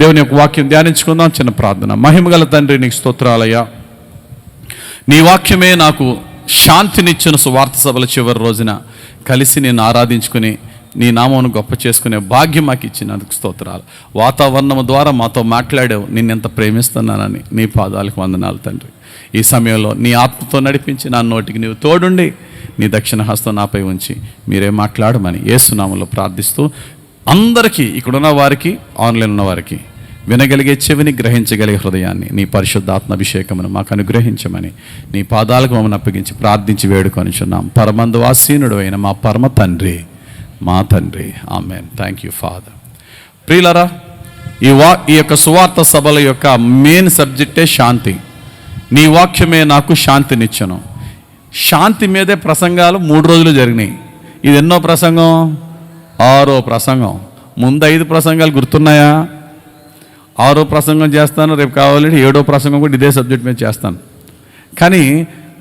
దేవుని యొక్క వాక్యం ధ్యానించుకుందాం. చిన్న ప్రార్థన. మహిమగల తండ్రి, నీకు స్తోత్రాలయ్యా. నీ వాక్యమే నాకు శాంతినిచ్చిన సువార్త సభల చివరి రోజున కలిసి నేను ఆరాధించుకుని నీ నామమును గొప్ప చేసుకునే భాగ్యం మాకు ఇచ్చినందుకు స్తోత్రాలు. వాతావరణం ద్వారా మాతో మాట్లాడావు, నిన్నెంత ప్రేమిస్తున్నానని. నీ పాదాలకు వందనాలు తండ్రి. ఈ సమయంలో నీ ఆత్మతో నడిపించి నా నోటికి నీవు తోడుండి నీ దక్షిణ హస్తం నాపై ఉంచి మీరే మాట్లాడమని యేసు నామములో ప్రార్థిస్తూ, అందరికీ ఇక్కడున్న వారికి, ఆన్లైన్ ఉన్న వారికి వినగలిగే చెవిని, గ్రహించగలిగే హృదయాన్ని నీ పరిశుద్ధాత్మ అభిషేకమును మాకు అనుగ్రహించమని నీ పాదాలకు మమ్మల్ని అప్పగించి ప్రార్థించి వేడుకొనిచున్నాం. పరమందు ఆసీనుడు అయిన మా పరమ తండ్రి, మా తండ్రి. ఆమేన్. Thank you father. ప్రియులారా, ఈ యొక్క సువార్త సభల యొక్క మెయిన్ సబ్జెక్టే శాంతి. నీ వాక్యమే నాకు శాంతినిచ్చును. శాంతి మీదే ప్రసంగాలు 3 రోజులు జరిగినాయి. ఇది ఎన్నో ప్రసంగం? 6వ ప్రసంగం. ముందు 5 ప్రసంగాలు గుర్తున్నాయా? 6వ ప్రసంగం చేస్తాను, రేపు కావాలంటే 7వ ప్రసంగం కూడా ఇదే సబ్జెక్ట్ మీద చేస్తాను. కానీ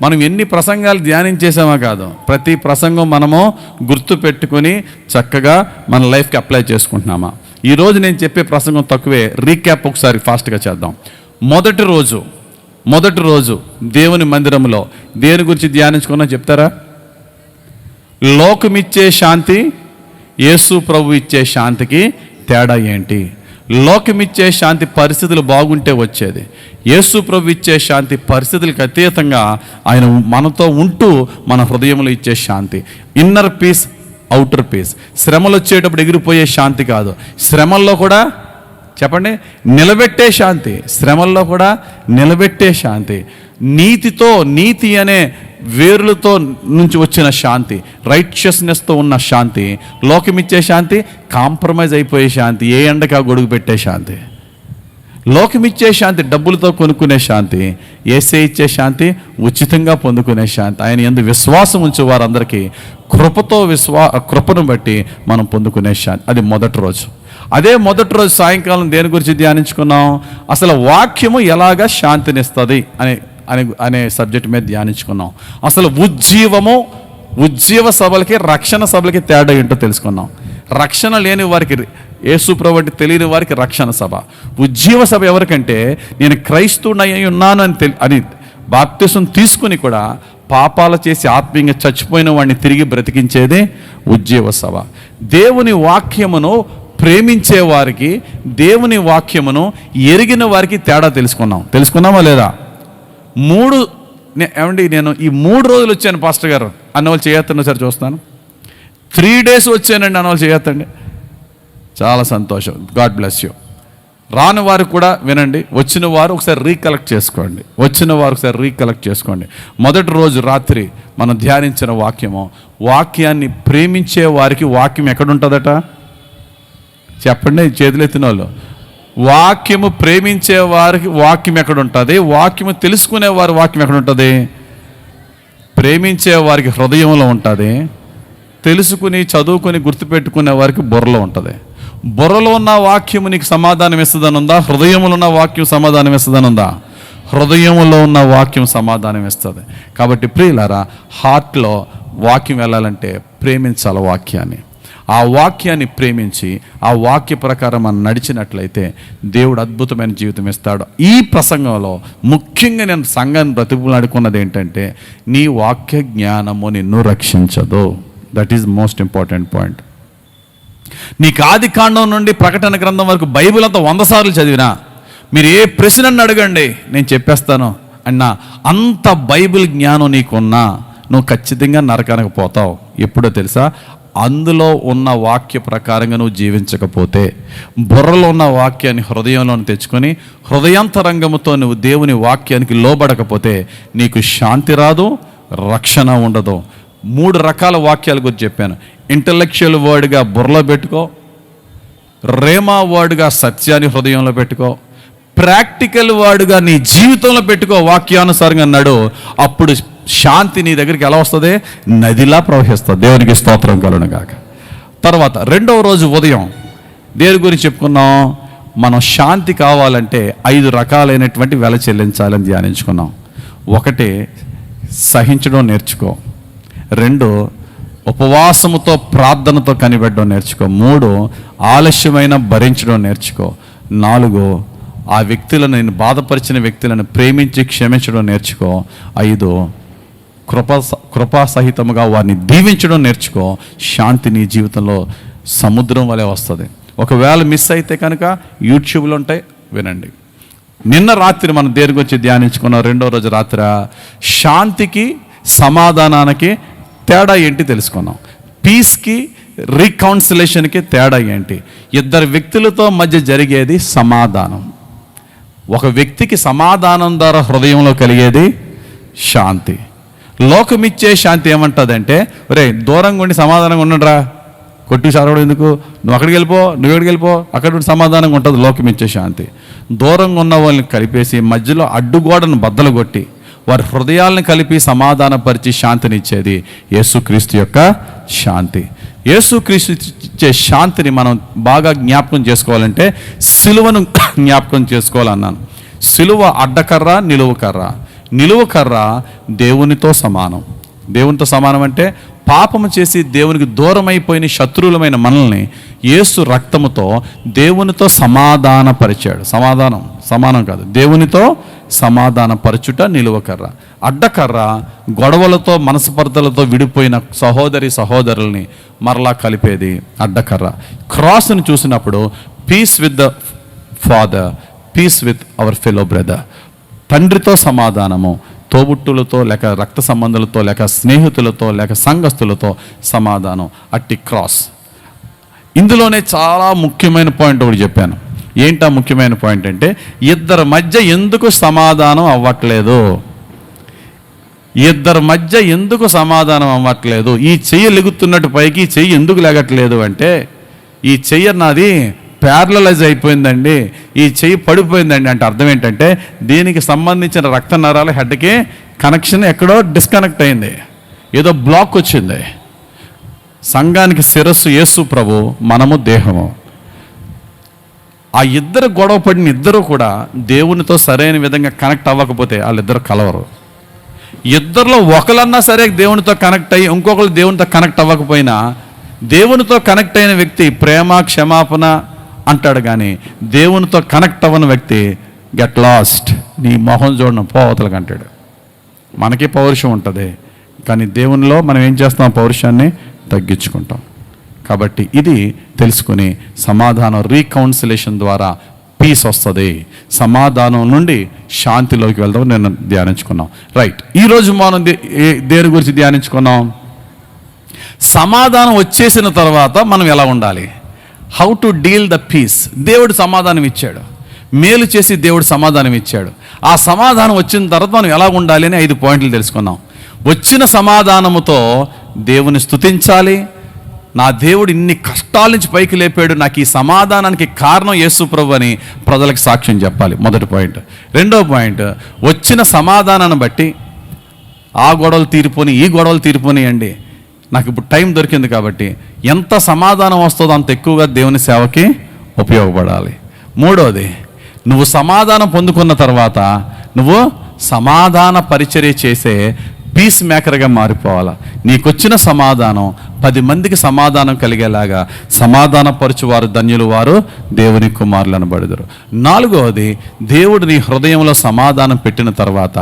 మనం ఎన్ని ప్రసంగాలు ధ్యానించేసామో కాదు, ప్రతి ప్రసంగం మనము గుర్తు పెట్టుకొని చక్కగా మన లైఫ్కి అప్లై చేసుకుంటున్నామా? ఈరోజు నేను చెప్పే ప్రసంగం తక్కువే. రీక్యాప్ ఒకసారి ఫాస్ట్గా చేద్దాం. మొదటి రోజు దేవుని మందిరంలో దేని గురించి ధ్యానించుకున్నా చెప్తారా? లోకమిచ్చే శాంతి, యేసు ప్రభు ఇచ్చే శాంతికి తేడా ఏంటి? లోకమిచ్చే శాంతి పరిస్థితులు బాగుంటే వచ్చేది. యేసు ప్రభు ఇచ్చే శాంతి పరిస్థితులకు అతీతంగా ఆయన మనతో ఉంటూ మన హృదయంలో ఇచ్చే శాంతి. Inner peace, outer peace. శ్రమలు వచ్చేటప్పుడు ఎగిరిపోయే శాంతి కాదు, శ్రమల్లో కూడా చెప్పండి నిలబెట్టే శాంతి. శ్రమల్లో కూడా నిలబెట్టే శాంతి. నీతి అనే వేరులతో నుంచి వచ్చిన శాంతి, రైచియస్నెస్తో ఉన్న శాంతి. లోకమిచ్చే శాంతి కాంప్రమైజ్ అయిపోయే శాంతి, ఏ ఎండకా గొడుగు పెట్టే శాంతి. లోకమిచ్చే శాంతి డబ్బులతో కొనుక్కునే శాంతి. యేసే ఇచ్చే శాంతి ఉచితంగా పొందుకునే శాంతి. ఆయన యందు విశ్వాసం ఉంచే వారందరికీ కృపను బట్టి మనం పొందుకునే శాంతి. అది మొదటి రోజు. అదే మొదటి రోజు సాయంకాలం దేని గురించి ధ్యానించుకున్నాం? అసలు వాక్యము ఎలాగా శాంతినిస్తుంది అనే సబ్జెక్ట్ మీద ధ్యానించుకున్నాం. అసలు ఉజ్జీవ సభలకి, రక్షణ సభలకి తేడా ఏంటో తెలుసుకున్నాం. రక్షణ లేని వారికి, యేసు ప్రభువు తెలియని వారికి రక్షణ సభ. ఉజ్జీవ సభ ఎవరికంటే, నేను క్రైస్తవునై ఉన్నాను అని బాప్తిసం తీసుకుని కూడా పాపాలు చేసి ఆత్మీయంగా చచ్చిపోయిన వాడిని తిరిగి బ్రతికించేదే ఉజ్జీవ సభ. దేవుని వాక్యమును ప్రేమించే వారికి, దేవుని వాక్యమును ఎరిగిన వారికి తేడా తెలుసుకున్నామా లేదా? నేను ఈ 3 రోజులు వచ్చాను పాస్టర్ గారు అన్నవాళ్ళు చేయొద్దండి. సరే చూస్తాను. 3 days వచ్చానండి అన్నవాళ్ళు చేయొద్దండి. చాలా సంతోషం. God bless you. రాని వారు కూడా వినండి. వచ్చిన వారు ఒకసారి రీకలెక్ట్ చేసుకోండి. మొదటి రోజు రాత్రి మనం ధ్యానించిన వాక్యాన్ని ప్రేమించే వారికి వాక్యం ఎక్కడుంటుందట? చెప్పండి, చేతులు ఎత్తిన వాళ్ళు. వాక్యము ప్రేమించే వారికి వాక్యం ఎక్కడుంటుంది? వాక్యము తెలుసుకునే వారి వాక్యం ఎక్కడుంటుంది? ప్రేమించే వారికి హృదయంలో ఉంటుంది. తెలుసుకుని చదువుకొని గుర్తుపెట్టుకునే వారికి బుర్రలో ఉంటుంది. బుర్రలో ఉన్న వాక్యము నీకు సమాధానం ఇస్తుందనుందా? హృదయంలో ఉన్న వాక్యం సమాధానం ఇస్తుందనుందా? హృదయంలో ఉన్న వాక్యం సమాధానం ఇస్తుంది. కాబట్టి ప్రియులారా, హార్ట్లో వాక్యం వెళ్ళాలంటే ప్రేమించాలి వాక్యాన్ని. ఆ వాక్యాన్ని ప్రేమించి ఆ వాక్య ప్రకారం మనం నడిచినట్లయితే దేవుడు అద్భుతమైన జీవితం ఇస్తాడు. ఈ ప్రసంగంలో ముఖ్యంగా నేను సంఘాన్ని బ్రతికులాడుకున్నది ఏంటంటే, నీ వాక్య జ్ఞానము నిన్ను రక్షించదు. That is most important point. నీకు ఆది కాండం నుండి ప్రకటన గ్రంథం వరకు బైబిల్ అంతా 100 సార్లు చదివినా, మీరు ఏ ప్రశ్నను అడగండి నేను చెప్పేస్తాను అన్నా, అంత బైబిల్ జ్ఞానం నీకున్నా నువ్వు ఖచ్చితంగా నరకానికి పోతావు. ఎప్పుడో తెలుసా? అందులో ఉన్న వాక్య ప్రకారంగా నువ్వు జీవించకపోతే, బుర్రలో ఉన్న వాక్యాన్ని హృదయంలో తెచ్చుకొని హృదయాంతరంగముతో నువ్వు దేవుని వాక్యానికి లోబడకపోతే నీకు శాంతి రాదు, రక్షణ ఉండదు. 3 రకాల వాక్యాల గురించి చెప్పాను. ఇంటలెక్చువల్ వర్డ్గా బుర్రలో పెట్టుకో, రేమా వర్డ్గా సత్యాన్ని హృదయంలో పెట్టుకో, ప్రాక్టికల్ వర్డ్గా నీ జీవితంలో పెట్టుకో. వాక్యానుసారంగా నడు. అప్పుడు శాంతి నీ దగ్గరికి ఎలా వస్తుంది? నదిలా ప్రవహిస్తుంది. దేవునికి స్తోత్రం కలుగును గాక. తర్వాత 2వ రోజు ఉదయం దేని గురించి చెప్పుకున్నాం? మనం శాంతి కావాలంటే 5 రకాలైనటువంటి వెల చెల్లించాలని ధ్యానించుకున్నాం. 1, సహించడం నేర్చుకో. 2, ఉపవాసముతో ప్రార్థనతో కనిపెట్టడం నేర్చుకో. 3, ఆలస్యమైన భరించడం నేర్చుకో. 4, ఆ వ్యక్తులను, నేను బాధపరిచిన వ్యక్తులను ప్రేమించి క్షమించడం నేర్చుకో. 5, కృపాసహితముగా వారిని దీవించడం నేర్చుకో. శాంతి నీ జీవితంలో సముద్రం వలె వస్తుంది. ఒకవేళ మిస్ అయితే కనుక యూట్యూబ్లో ఉంటాయి, వినండి. నిన్న రాత్రి మనం దేనికి వచ్చి ధ్యానించుకున్నాం. 2వ రోజు రాత్రి శాంతికి సమాధానానికి తేడా ఏంటి తెలుసుకున్నాం. పీస్కి రీకౌన్సిలేషన్కి తేడా ఏంటి? ఇద్దరు వ్యక్తులతో మధ్య జరిగేది సమాధానం. ఒక వ్యక్తికి సమాధానం ద్వారా హృదయంలో కలిగేది శాంతి. లోకమిచ్చే శాంతి ఏమంటుందంటే, ఒరే దూరంగా ఉండి సమాధానంగా ఉండరా, కొట్టి సారవడం ఎందుకు, నువ్వు అక్కడికి వెళ్ళిపో, నువ్వు ఎక్కడికి వెళ్ళిపో, అక్కడ ఉండి సమాధానంగా ఉంటుంది లోకమిచ్చే శాంతి. దూరంగా ఉన్న వాళ్ళని కలిపేసి మధ్యలో అడ్డుగోడను బద్దలు కొట్టి వారి హృదయాలను కలిపి సమాధానపరిచి శాంతినిచ్చేది యేసుక్రీస్తు యొక్క శాంతి. యేసుక్రీస్తు ఇచ్చే శాంతిని మనం బాగా జ్ఞాపకం చేసుకోవాలంటే సిలువను జ్ఞాపకం చేసుకోవాలన్నాను. సిలువ అడ్డకర్ర, నిలువకర్ర. నిలువకర్ర దేవునితో సమానం. దేవునితో సమానం అంటే పాపము చేసి దేవునికి దూరం అయిపోయిన శత్రువులమైన మనల్ని యేసు రక్తముతో దేవునితో సమాధానపరిచాడు. సమానం కాదు, దేవునితో సమాధానపరచుట నిలువకర్ర. అడ్డకర్ర గొడవలతో, మనస్పర్ధలతో విడిపోయిన సహోదరుల్ని మరలా కలిపేది అడ్డకర్ర. క్రాస్ని చూసినప్పుడు peace with the father, peace with our fellow brother. తండ్రితో సమాధానము, తోబుట్టులతో లేక రక్త సంబంధులతో లేక స్నేహితులతో లేక సంఘస్థులతో సమాధానం, అట్టి క్రాస్. ఇందులోనే చాలా ముఖ్యమైన పాయింట్ ఒకటి చెప్పాను. ఏంటా ముఖ్యమైన పాయింట్ అంటే, ఇద్దరి మధ్య ఎందుకు సమాధానం అవ్వట్లేదు? ఇద్దరి మధ్య ఎందుకు సమాధానం అవ్వట్లేదు? ఈ చెయ్యి లెగుతున్నట్టు పైకి ఈ చెయ్యి ఎందుకు లెగట్లేదు అంటే, ఈ చెయ్యి నాది ప్యారలైజ్ అయిపోయిందండి, ఈ చెయ్యి పడిపోయిందండి అంటే అర్థం ఏంటంటే, దీనికి సంబంధించిన రక్త నరాల హెడ్కి కనెక్షన్ ఎక్కడో డిస్కనెక్ట్ అయింది, ఏదో బ్లాక్ వచ్చింది. సంఘానికి శిరస్సు యేసు ప్రభు, మనము దేహము. ఆ ఇద్దరు గొడవ పడిన ఇద్దరు కూడా దేవునితో సరైన విధంగా కనెక్ట్ అవ్వకపోతే వాళ్ళిద్దరు కలవరు. ఇద్దరిలో ఒకరన్నా సరే దేవునితో కనెక్ట్ అయ్యి ఇంకొకరు దేవునితో కనెక్ట్ అవ్వకపోయినా, దేవునితో కనెక్ట్ అయిన వ్యక్తి ప్రేమ క్షమాపణ అంటాడు, కానీ దేవునితో కనెక్ట్ అవ్వని వ్యక్తి గెట్ లాస్ట్, నీ మొహం చూడడం పోవతలకు అంటాడు. మనకి పౌరుషం ఉంటుంది, కానీ దేవునిలో మనం ఏం చేస్తాం? పౌరుషాన్ని తగ్గించుకుంటాం. కాబట్టి ఇది తెలుసుకుని సమాధానం, రీకౌన్సిలేషన్ ద్వారా పీస్ వస్తుంది. సమాధానం నుండి శాంతిలోకి వెళ్దాం నేను ధ్యానించుకున్నాం. రైట్, ఈరోజు మనం దేని గురించి ధ్యానించుకున్నాం? సమాధానం వచ్చేసిన తర్వాత మనం ఎలా ఉండాలి? How to deal the peace. దేవుడు సమాధానం ఇచ్చాడు, మేలు చేసి దేవుడు సమాధానం ఇచ్చాడు. ఆ సమాధానం వచ్చిన తర్వాత మనం ఎలా ఉండాలి అని 5 పాయింట్లు తెలుసుకున్నాం. వచ్చిన సమాధానముతో దేవుని స్తుతించాలి. నా దేవుడు ఇన్ని కష్టాల నుంచి పైకి లేపాడు, నాకు ఈ సమాధానానికి కారణం యేసు ప్రభు అని ప్రజలకు సాక్ష్యం చెప్పాలి. మొదటి పాయింట్. రెండో పాయింట్, వచ్చిన సమాధానాన్ని బట్టి ఆ గొడవలు తీరిపోని, ఈ గొడవలు తీరిపోనియండి, నాకు ఇప్పుడు టైం దొరికింది కాబట్టి ఎంత సమాధానం వస్తుందో అంత ఎక్కువగా దేవుని సేవకి ఉపయోగపడాలి. మూడోది, నువ్వు సమాధానం పొందుకున్న తర్వాత నువ్వు సమాధాన పరిచర్య చేసే పీస్ మేకర్గా మారిపోవాలా. నీకొచ్చిన సమాధానం 10 మందికి సమాధానం కలిగేలాగా సమాధానపరచువారు ధన్యులు, వారు దేవుని కుమారులు అనబడదురు. 4వది, దేవుడు నీ హృదయంలో సమాధానం పెట్టిన తర్వాత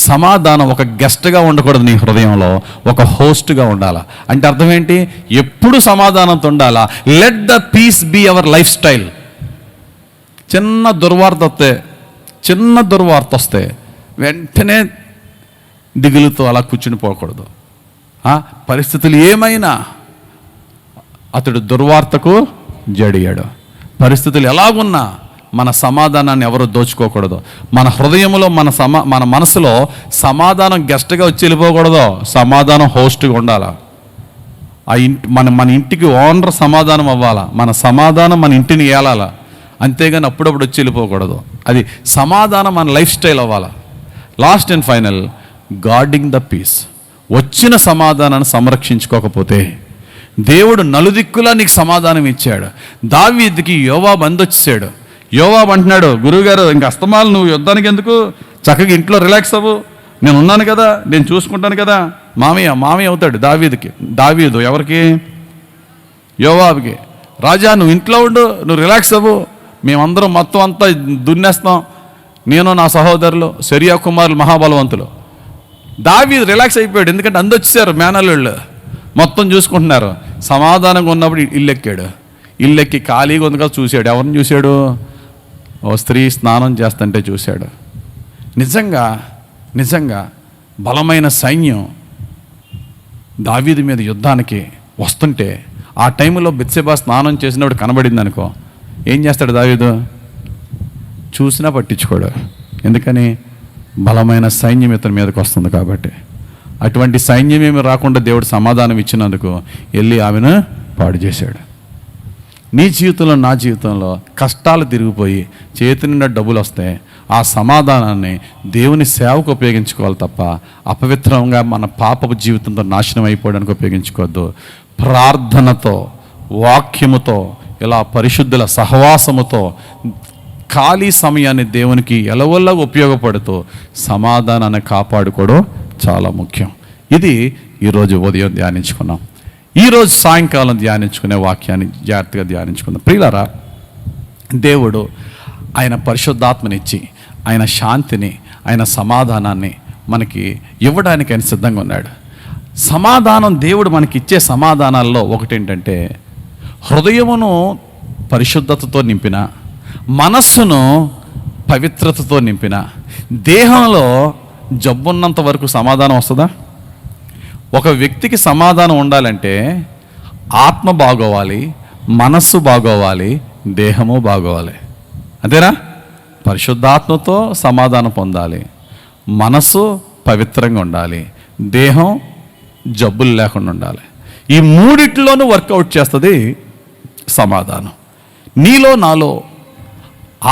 సమాధానం ఒక గెస్ట్గా ఉండకూడదు, నీ హృదయంలో ఒక హోస్ట్గా ఉండాలా. అంటే అర్థం ఏంటి? ఎప్పుడు సమాధానంతో ఉండాలా. Let the peace be our lifestyle. చిన్న దుర్వార్త వస్తే వెంటనే దిగులుతో అలా కూర్చుని పోకూడదు. పరిస్థితులు ఏమైనా అతడు దుర్వార్తకు జడియాడు. పరిస్థితులు ఎలాగున్నా మన సమాధానాన్ని ఎవరు దోచుకోకూడదు. మన హృదయంలో మన మనసులో సమాధానం గెస్ట్గా వచ్చి వెళ్ళిపోకూడదు, సమాధానం హోస్ట్గా ఉండాలా. మన ఇంటికి ఓనర్ సమాధానం అవ్వాలా, మన సమాధానం మన ఇంటిని ఏలాలా. అంతేగాని అప్పుడప్పుడు వచ్చి వెళ్ళిపోకూడదు. అది సమాధానం మన లైఫ్ స్టైల్ అవ్వాలా. Last and final, guarding the peace. వచ్చిన సమాధానాన్ని సంరక్షించుకోకపోతే దేవుడు నలుదిక్కులా నీకు సమాధానం ఇచ్చాడు. దావీదుకి యోవాబు అందొచ్చాడు. యోవాబు అంటున్నాడు, గురువుగారు ఇంక అస్తమాలు నువ్వు యుద్ధానికి ఎందుకు, చక్కగా ఇంట్లో రిలాక్స్ అవ్వు, నేను ఉన్నాను కదా, నేను చూసుకుంటాను కదా. మామయ్య అవుతాడు దావీదు ఎవరికి? యోవాబుకి. రాజా నువ్వు ఇంట్లో ఉండు, నువ్వు రిలాక్స్ అవ్వు, మేమందరం మొత్తం అంతా దున్నేస్తాం, నేను నా సహోదరులు సెరియా కుమారులు మహాబలవంతులు. దావీదు రిలాక్స్ అయిపోయాడు, ఎందుకంటే అందరు వచ్చేసారు, మేనల్లుళ్ళు మొత్తం చూసుకుంటున్నారు. సమాధానంగా ఉన్నప్పుడు ఇల్లెక్కి ఖాళీగా ఉంది కదా చూశాడు. ఎవరిని చూశాడు? ఓ స్త్రీ స్నానం చేస్తుంటే చూశాడు. నిజంగా బలమైన సైన్యం దావీదు మీద యుద్ధానికి వస్తుంటే ఆ టైంలో బెత్షెబా స్నానం చేసినప్పుడు కనబడింది అనుకో, ఏం చేస్తాడు దావీదు? చూసినా పట్టించుకోడు. ఎందుకని? బలమైన సైన్యం ఇతని మీదకి వస్తుంది కాబట్టి. అటువంటి సైన్యం ఏమి రాకుండా దేవుడు సమాధానం ఇచ్చినందుకు వెళ్ళి ఆమెను పాడు చేశాడు. నీ జీవితంలో, నా జీవితంలో కష్టాలు తిరిగిపోయి చేతి నిండా డబ్బులు వస్తాయి, ఆ సమాధానాన్ని దేవుని సేవకు ఉపయోగించుకోవాలి తప్ప అపవిత్రంగా మన పాపపు జీవితంతో నాశనం అయిపోవడానికి ఉపయోగించుకోవద్దు. ప్రార్థనతో, వాక్యముతో, ఇలా పరిశుద్ధుల సహవాసముతో ఖాళీ సమయాన్ని దేవునికి ఎలవల్ల ఉపయోగపడుతూ సమాధానాన్ని కాపాడుకోవడం చాలా ముఖ్యం. ఇది ఈరోజు ఉదయం ధ్యానించుకున్నాం. ఈరోజు సాయంకాలం ధ్యానించుకునే వాక్యాన్ని జాగ్రత్తగా ధ్యానించుకుందాం. ప్రియులారా, దేవుడు ఆయన పరిశుద్ధాత్మనిచ్చి ఆయన శాంతిని, ఆయన సమాధానాన్ని మనకి ఇవ్వడానికి ఆయన సిద్ధంగా ఉన్నాడు. సమాధానం, దేవుడు మనకి ఇచ్చే సమాధానాల్లో ఒకటేంటంటే, హృదయమును పరిశుద్ధతతో నింపిన, మనస్సును పవిత్రతతో నింపిన, దేహంలో జబ్బున్నంత వరకు సమాధానం వస్తుందా? ఒక వ్యక్తికి సమాధానం ఉండాలంటే ఆత్మ బాగోవాలి, మనస్సు బాగోవాలి, దేహము బాగోవాలి. అంతేనా? పరిశుద్ధాత్మతో సమాధానం పొందాలి, మనస్సు పవిత్రంగా ఉండాలి, దేహం జబ్బులు లేకుండా ఉండాలి. ఈ మూడిట్లోనూ వర్కౌట్ చేస్తుంది సమాధానం. నీలో, నాలో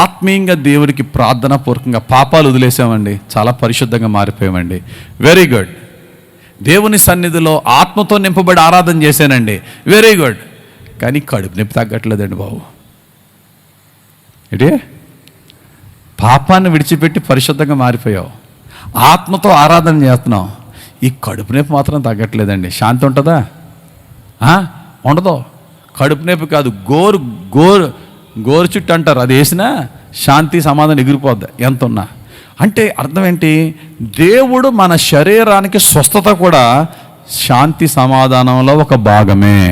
ఆత్మీయంగా దేవుడికి ప్రార్థనాపూర్వకంగా పాపాలు వదిలేసామండి, చాలా పరిశుద్ధంగా మారిపోయామండి. Very good. దేవుని సన్నిధిలో ఆత్మతో నింపబడి ఆరాధన చేశానండి, వెరీ గుడ్. కానీ కడుపు నొప్పి తగ్గట్లేదండి బాబు. ఏంటి? పాపాన్ని విడిచిపెట్టి పరిశుద్ధంగా మారిపోయావు, ఆత్మతో ఆరాధన చేస్తున్నావు, ఈ కడుపు నొప్పి మాత్రం తగ్గట్లేదండి. శాంతి ఉంటుందా? ఉండదు. కడుపు నొప్పి కాదు, గోరు చుట్టూ అంటారు, అది వేసినా శాంతి సమాధానం ఎగిరిపోద్ది ఎంత ఉన్నా. అంటే అర్థం ఏంటి? దేవుడు మన శరీరానికి స్వస్థత కూడా శాంతి సమాధానంలో ఒక భాగమే.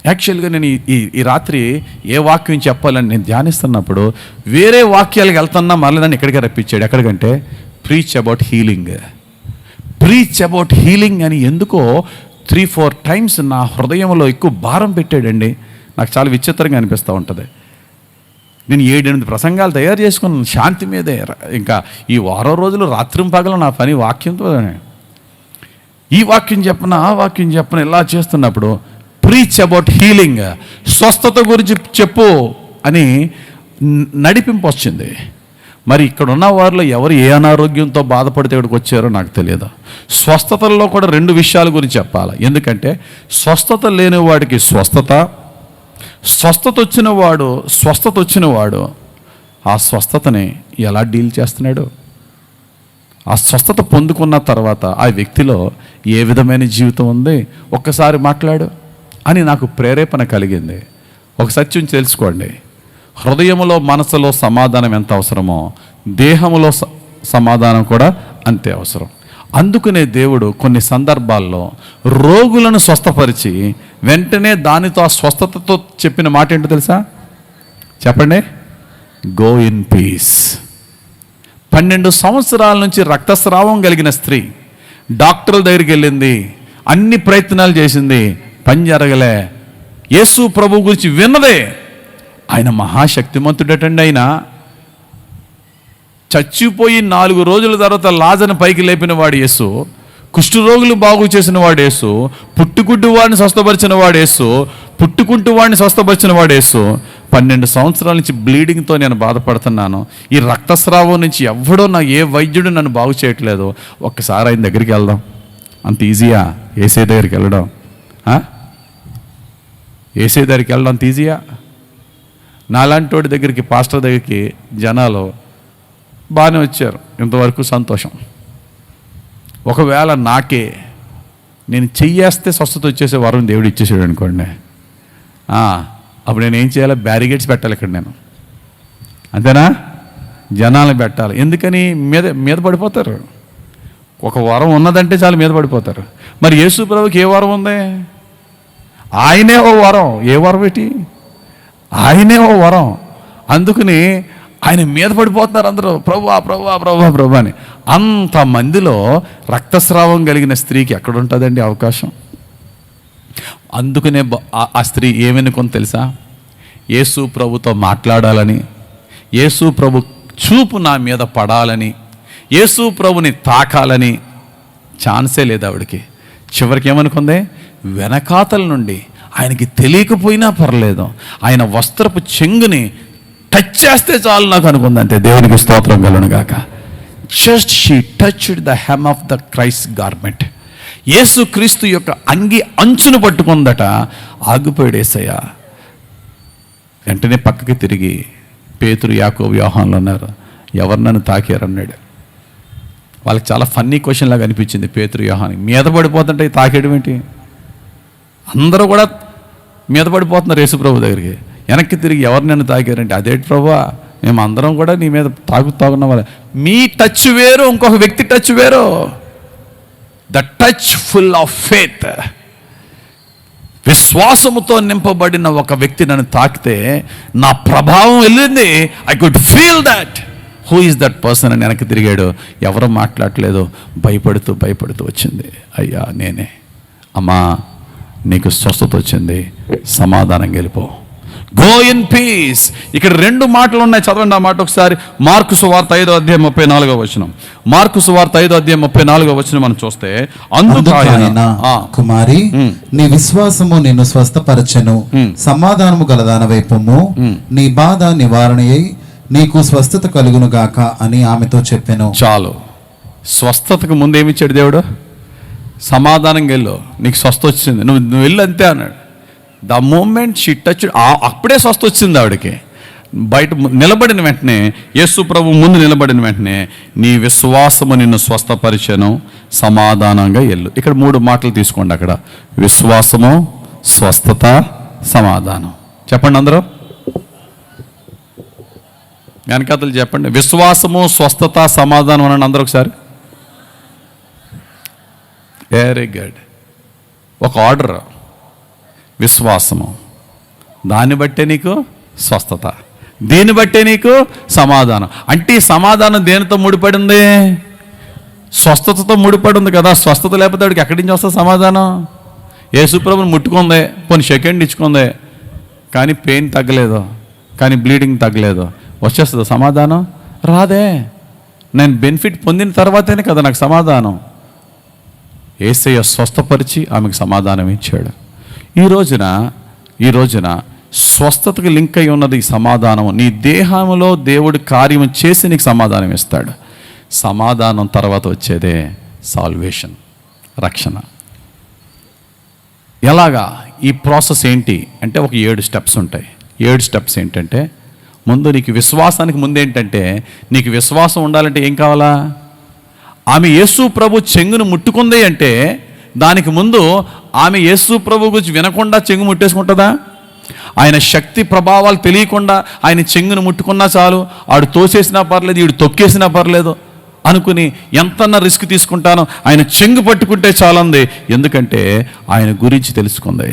యాక్చువల్గా నేను ఈ రాత్రి ఏ వాక్యం చెప్పాలని నేను ధ్యానిస్తున్నప్పుడు వేరే వాక్యాలకు వెళ్తున్నా, మళ్ళీ నన్ను ఇక్కడికే రప్పించాడు. ఎక్కడికంటే ప్రీచ్ అబౌట్ హీలింగ్ అని ఎందుకో 3-4 టైమ్స్ నా హృదయంలో ఎక్కువ భారం పెట్టాడండి. నాకు చాలా విచిత్రంగా అనిపిస్తూ ఉంటుంది. నేను 7-8 ప్రసంగాలు తయారు చేసుకున్నాను శాంతి మీదే. ఇంకా ఈ వారం రోజులు రాత్రి పగలు నా పని వాక్యంతో, ఈ వాక్యం చెప్పిన ఆ వాక్యం చెప్పిన ఇలా చేస్తున్నప్పుడు ప్రీచ్ అబౌట్ హీలింగ్, స్వస్థత గురించి చెప్పు అని నడిపింపు వచ్చింది. మరి ఇక్కడ ఉన్న వారిలో ఎవరు ఏ అనారోగ్యంతో బాధపడితే ఇక్కడికి వచ్చారో నాకు తెలియదు. స్వస్థతల్లో కూడా 2 విషయాల గురించి చెప్పాలి. ఎందుకంటే స్వస్థత లేని వాడికి స్వస్థత వచ్చిన వాడు ఆ స్వస్థతని ఎలా డీల్ చేస్తున్నాడు, ఆ స్వస్థత పొందుకున్న తర్వాత ఆ వ్యక్తిలో ఏ విధమైన జీవితం ఉంది ఒక్కసారి మాట్లాడు అని నాకు ప్రేరేపణ కలిగింది. ఒక సత్యం తెలుసుకోండి, హృదయములో, మనసులో సమాధానం ఎంత అవసరమో దేహములో సమాధానం కూడా అంతే అవసరం. అందుకనే దేవుడు కొన్ని సందర్భాల్లో రోగులను స్వస్థపరిచి వెంటనే దానితో ఆ స్వస్థతతో చెప్పిన మాట ఏంటో తెలుసా? చెప్పండి. Go in peace. 12 సంవత్సరాల నుంచి రక్తస్రావం కలిగిన స్త్రీ డాక్టర్ల దగ్గరికి వెళ్ళింది, అన్ని ప్రయత్నాలు చేసింది, పని జరగలే. యేసు ప్రభు గురించి విన్నదే. ఆయన మహాశక్తిమంతుడటండి. ఆయన చచ్చిపోయి 4 రోజుల తర్వాత లాజరును పైకి లేపిన వాడు యేసు, కుష్ఠరోగులు బాగు చేసిన వాడు యేసు, పుట్టుకుంటూ వాడిని స్వస్థపరిచిన వాడు యేసు, పుట్టుకుంటూ వాడిని స్వస్థపరిచిన వాడు యేసు. 12 సంవత్సరాల నుంచి బ్లీడింగ్తో నేను బాధపడుతున్నాను, ఈ రక్తస్రావం నుంచి ఎవడో ఏ వైద్యుడు నన్ను బాగు చేయట్లేదు, ఒక్కసారి ఆయన దగ్గరికి వెళ్దాం. అంత ఈజీయా ఏసే దగ్గరికి వెళ్ళడం? ఏసే దగ్గరికి వెళ్ళడం అంత ఈజీయా? నాలాంటి వాడి దగ్గరికి, పాస్టర్ దగ్గరికి జనాలు బాగానే వచ్చారు, ఇంతవరకు సంతోషం. ఒకవేళ నేను చెయ్యేస్తే స్వస్థత వచ్చేసే వరం దేవుడు ఇచ్చేసాడు అనుకోండి, అప్పుడు నేను ఏం చేయాలి? బ్యారిగేడ్స్ పెట్టాలి ఇక్కడ నేను, అంతేనా? జనాలను పెట్టాలి. ఎందుకని? మీద పడిపోతారు. ఒక వరం ఉన్నదంటే చాలు మీద పడిపోతారు. మరి యేసు ప్రభువుకి ఏ వరం ఉంది? ఆయనే ఓ వరం. ఏ వరం ఏంటి? ఆయనే ఓ వరం. అందుకని ఆయన మీద పడిపోతున్నారు అందరూ, ప్రభువా ప్రభువా ప్రభువా ప్రభు అని. అంతమందిలో రక్తస్రావం కలిగిన స్త్రీకి ఎక్కడుంటుందండి అవకాశం? అందుకనే ఆ స్త్రీ ఏమనుకుంది తెలుసా? యేసు ప్రభుతో మాట్లాడాలని, యేసు ప్రభు చూపు నా మీద పడాలని, యేసు ప్రభుని తాకాలని ఛాన్సే లేదు ఆవిడకి. చివరికి ఏమనుకుంది? వెనకాతల నుండి ఆయనకి తెలియకపోయినా పర్లేదు, ఆయన వస్త్రపు చెంగుని టచ్ చేస్తే చాలు నాకు అనుకుంది. అంతే. దేవునికి స్తోత్రం కలుగును గాక. Just she touched the hem of the Christ garment. యేసు క్రీస్తు యొక్క అంగి అంచును పట్టుకుందట. ఆగిపోయాడు యేసయ్య. వెంటనే పక్కకి తిరిగి పేతురు, యాకోబు, యోహానులు ఉన్నారు. ఎవరు నన్ను తాకారన్నాడు. వాళ్ళకి చాలా ఫన్నీ క్వశ్చన్ లాగా అనిపించింది. పేతురు, యోహాను మీద పడిపోతుంటే తాకేయడం ఏంటి? అందరూ కూడా మీద పడిపోతున్నారు యేసు ప్రభు దగ్గరికి. వెనక్కి తిరిగి ఎవరు నన్ను తాకారంటే, అదేంటి ప్రభువా, మేము అందరం కూడా నీ మీద తాగుతున్న వాళ్ళ. మీ టచ్ వేరు, ఇంకొక వ్యక్తి టచ్ వేరు. The touch full of faith. విశ్వాసముతో నింపబడిన ఒక వ్యక్తి నన్ను తాకితే నా ప్రభావం వెళ్ళింది. I could feel that. Who is that person అని వెనక్కి తిరిగాడు. ఎవరు మాట్లాడలేదు. భయపడుతూ వచ్చింది. అయ్యా నేనే. అమ్మా నీకు స్వస్థత వచ్చింది, సమాధానం గెలిపో, గో ఇన్ పీస్. ఇక్కడ 2 మాటలు ఉన్నాయి, చదవండి ఆ మాట ఒకసారి. మార్కు సువార్త 5:34 మార్కు సువార్త 5:34 మనం చూస్తే, అందుకు ఆయన, కుమారి నీ విశ్వాసము నిన్ను స్వస్థపరచెను, సమాధానము గలదానవై పొమ్ము, నీ బాధ నివారణయై నీకు స్వస్థత కలుగును గాక అని ఆమెతో చెప్పాను. చాలు. స్వస్థతకు ముందు ఏమిచ్చాడు దేవుడు? సమాధానం వెళ్ళు, నీకు స్వస్థ వచ్చింది, నువ్వు వెళ్ళు అంతే అన్నాడు. ద మూమెంట్ షీ టచ్, అప్పుడే స్వస్థ వచ్చింది ఆవిడకి. బయట నిలబడిన వెంటనే, యేసు ప్రభు ముందు నిలబడిన వెంటనే, నీ విశ్వాసము నిన్ను స్వస్థపరిచెను, సమాధానంగా వెళ్ళు. ఇక్కడ 3 మాటలు తీసుకోండి. అక్కడ విశ్వాసము, స్వస్థత, సమాధానం. చెప్పండి అందరూ, వెనకాతలు చెప్పండి. విశ్వాసము, స్వస్థత, సమాధానం అనండి అందరూ ఒకసారి. Very good. ఒక ఆర్డర్. విశ్వాసము, దాన్ని బట్టే నీకు స్వస్థత, దీన్ని బట్టే నీకు సమాధానం. అంటే ఈ సమాధానం దేనితో ముడిపడింది? స్వస్థతతో ముడిపడి ఉంది కదా. స్వస్థత లేకపోతే వాడికి ఎక్కడి నుంచి వస్తుంది సమాధానం? యేసుప్రభుని ముట్టుకుంది, పోనీ సెకండ్ ఇచ్చుకుంది, కానీ పెయిన్ తగ్గలేదు, కానీ బ్లీడింగ్ తగ్గలేదు, వచ్చేస్తుంది సమాధానం? రాదే. నేను బెనిఫిట్ పొందిన తర్వాతనే కదా నాకు సమాధానం. యేసయ్య స్వస్థపరిచి ఆమెకు సమాధానం ఇచ్చాడు. ఈ రోజున స్వస్థతకు లింక్ అయి ఉన్నది ఈ సమాధానం. నీ దేహంలో దేవుడు కార్యం చేసి నీకు సమాధానం ఇస్తాడు. సమాధానం తర్వాత వచ్చేదే సాల్వేషన్, రక్షణ. ఎలాగా? ఈ ప్రాసెస్ ఏంటి అంటే ఒక 7 స్టెప్స్ ఉంటాయి. 7 స్టెప్స్ ఏంటంటే, ముందు నీకు విశ్వాసానికి ముందు ఏంటంటే, నీకు విశ్వాసం ఉండాలంటే ఏం కావాలా? ఆమె యేసు ప్రభు చెంగును ముట్టుకుంది అంటే దానికి ముందు ఆమె యేసు ప్రభు గురించి వినకుండా చెంగు ముట్టేసుకుంటుందా? ఆయన శక్తి ప్రభావాలు తెలియకుండా ఆయన చెంగును ముట్టుకున్నా చాలు, ఆడు తోసేసినా పర్లేదు, ఈడు తొక్కేసినా పర్లేదు అనుకుని ఎంతన్నా రిస్క్ తీసుకుంటానో, ఆయన చెంగు పట్టుకుంటే చాలంది. ఎందుకంటే ఆయన గురించి తెలుసుకుంది.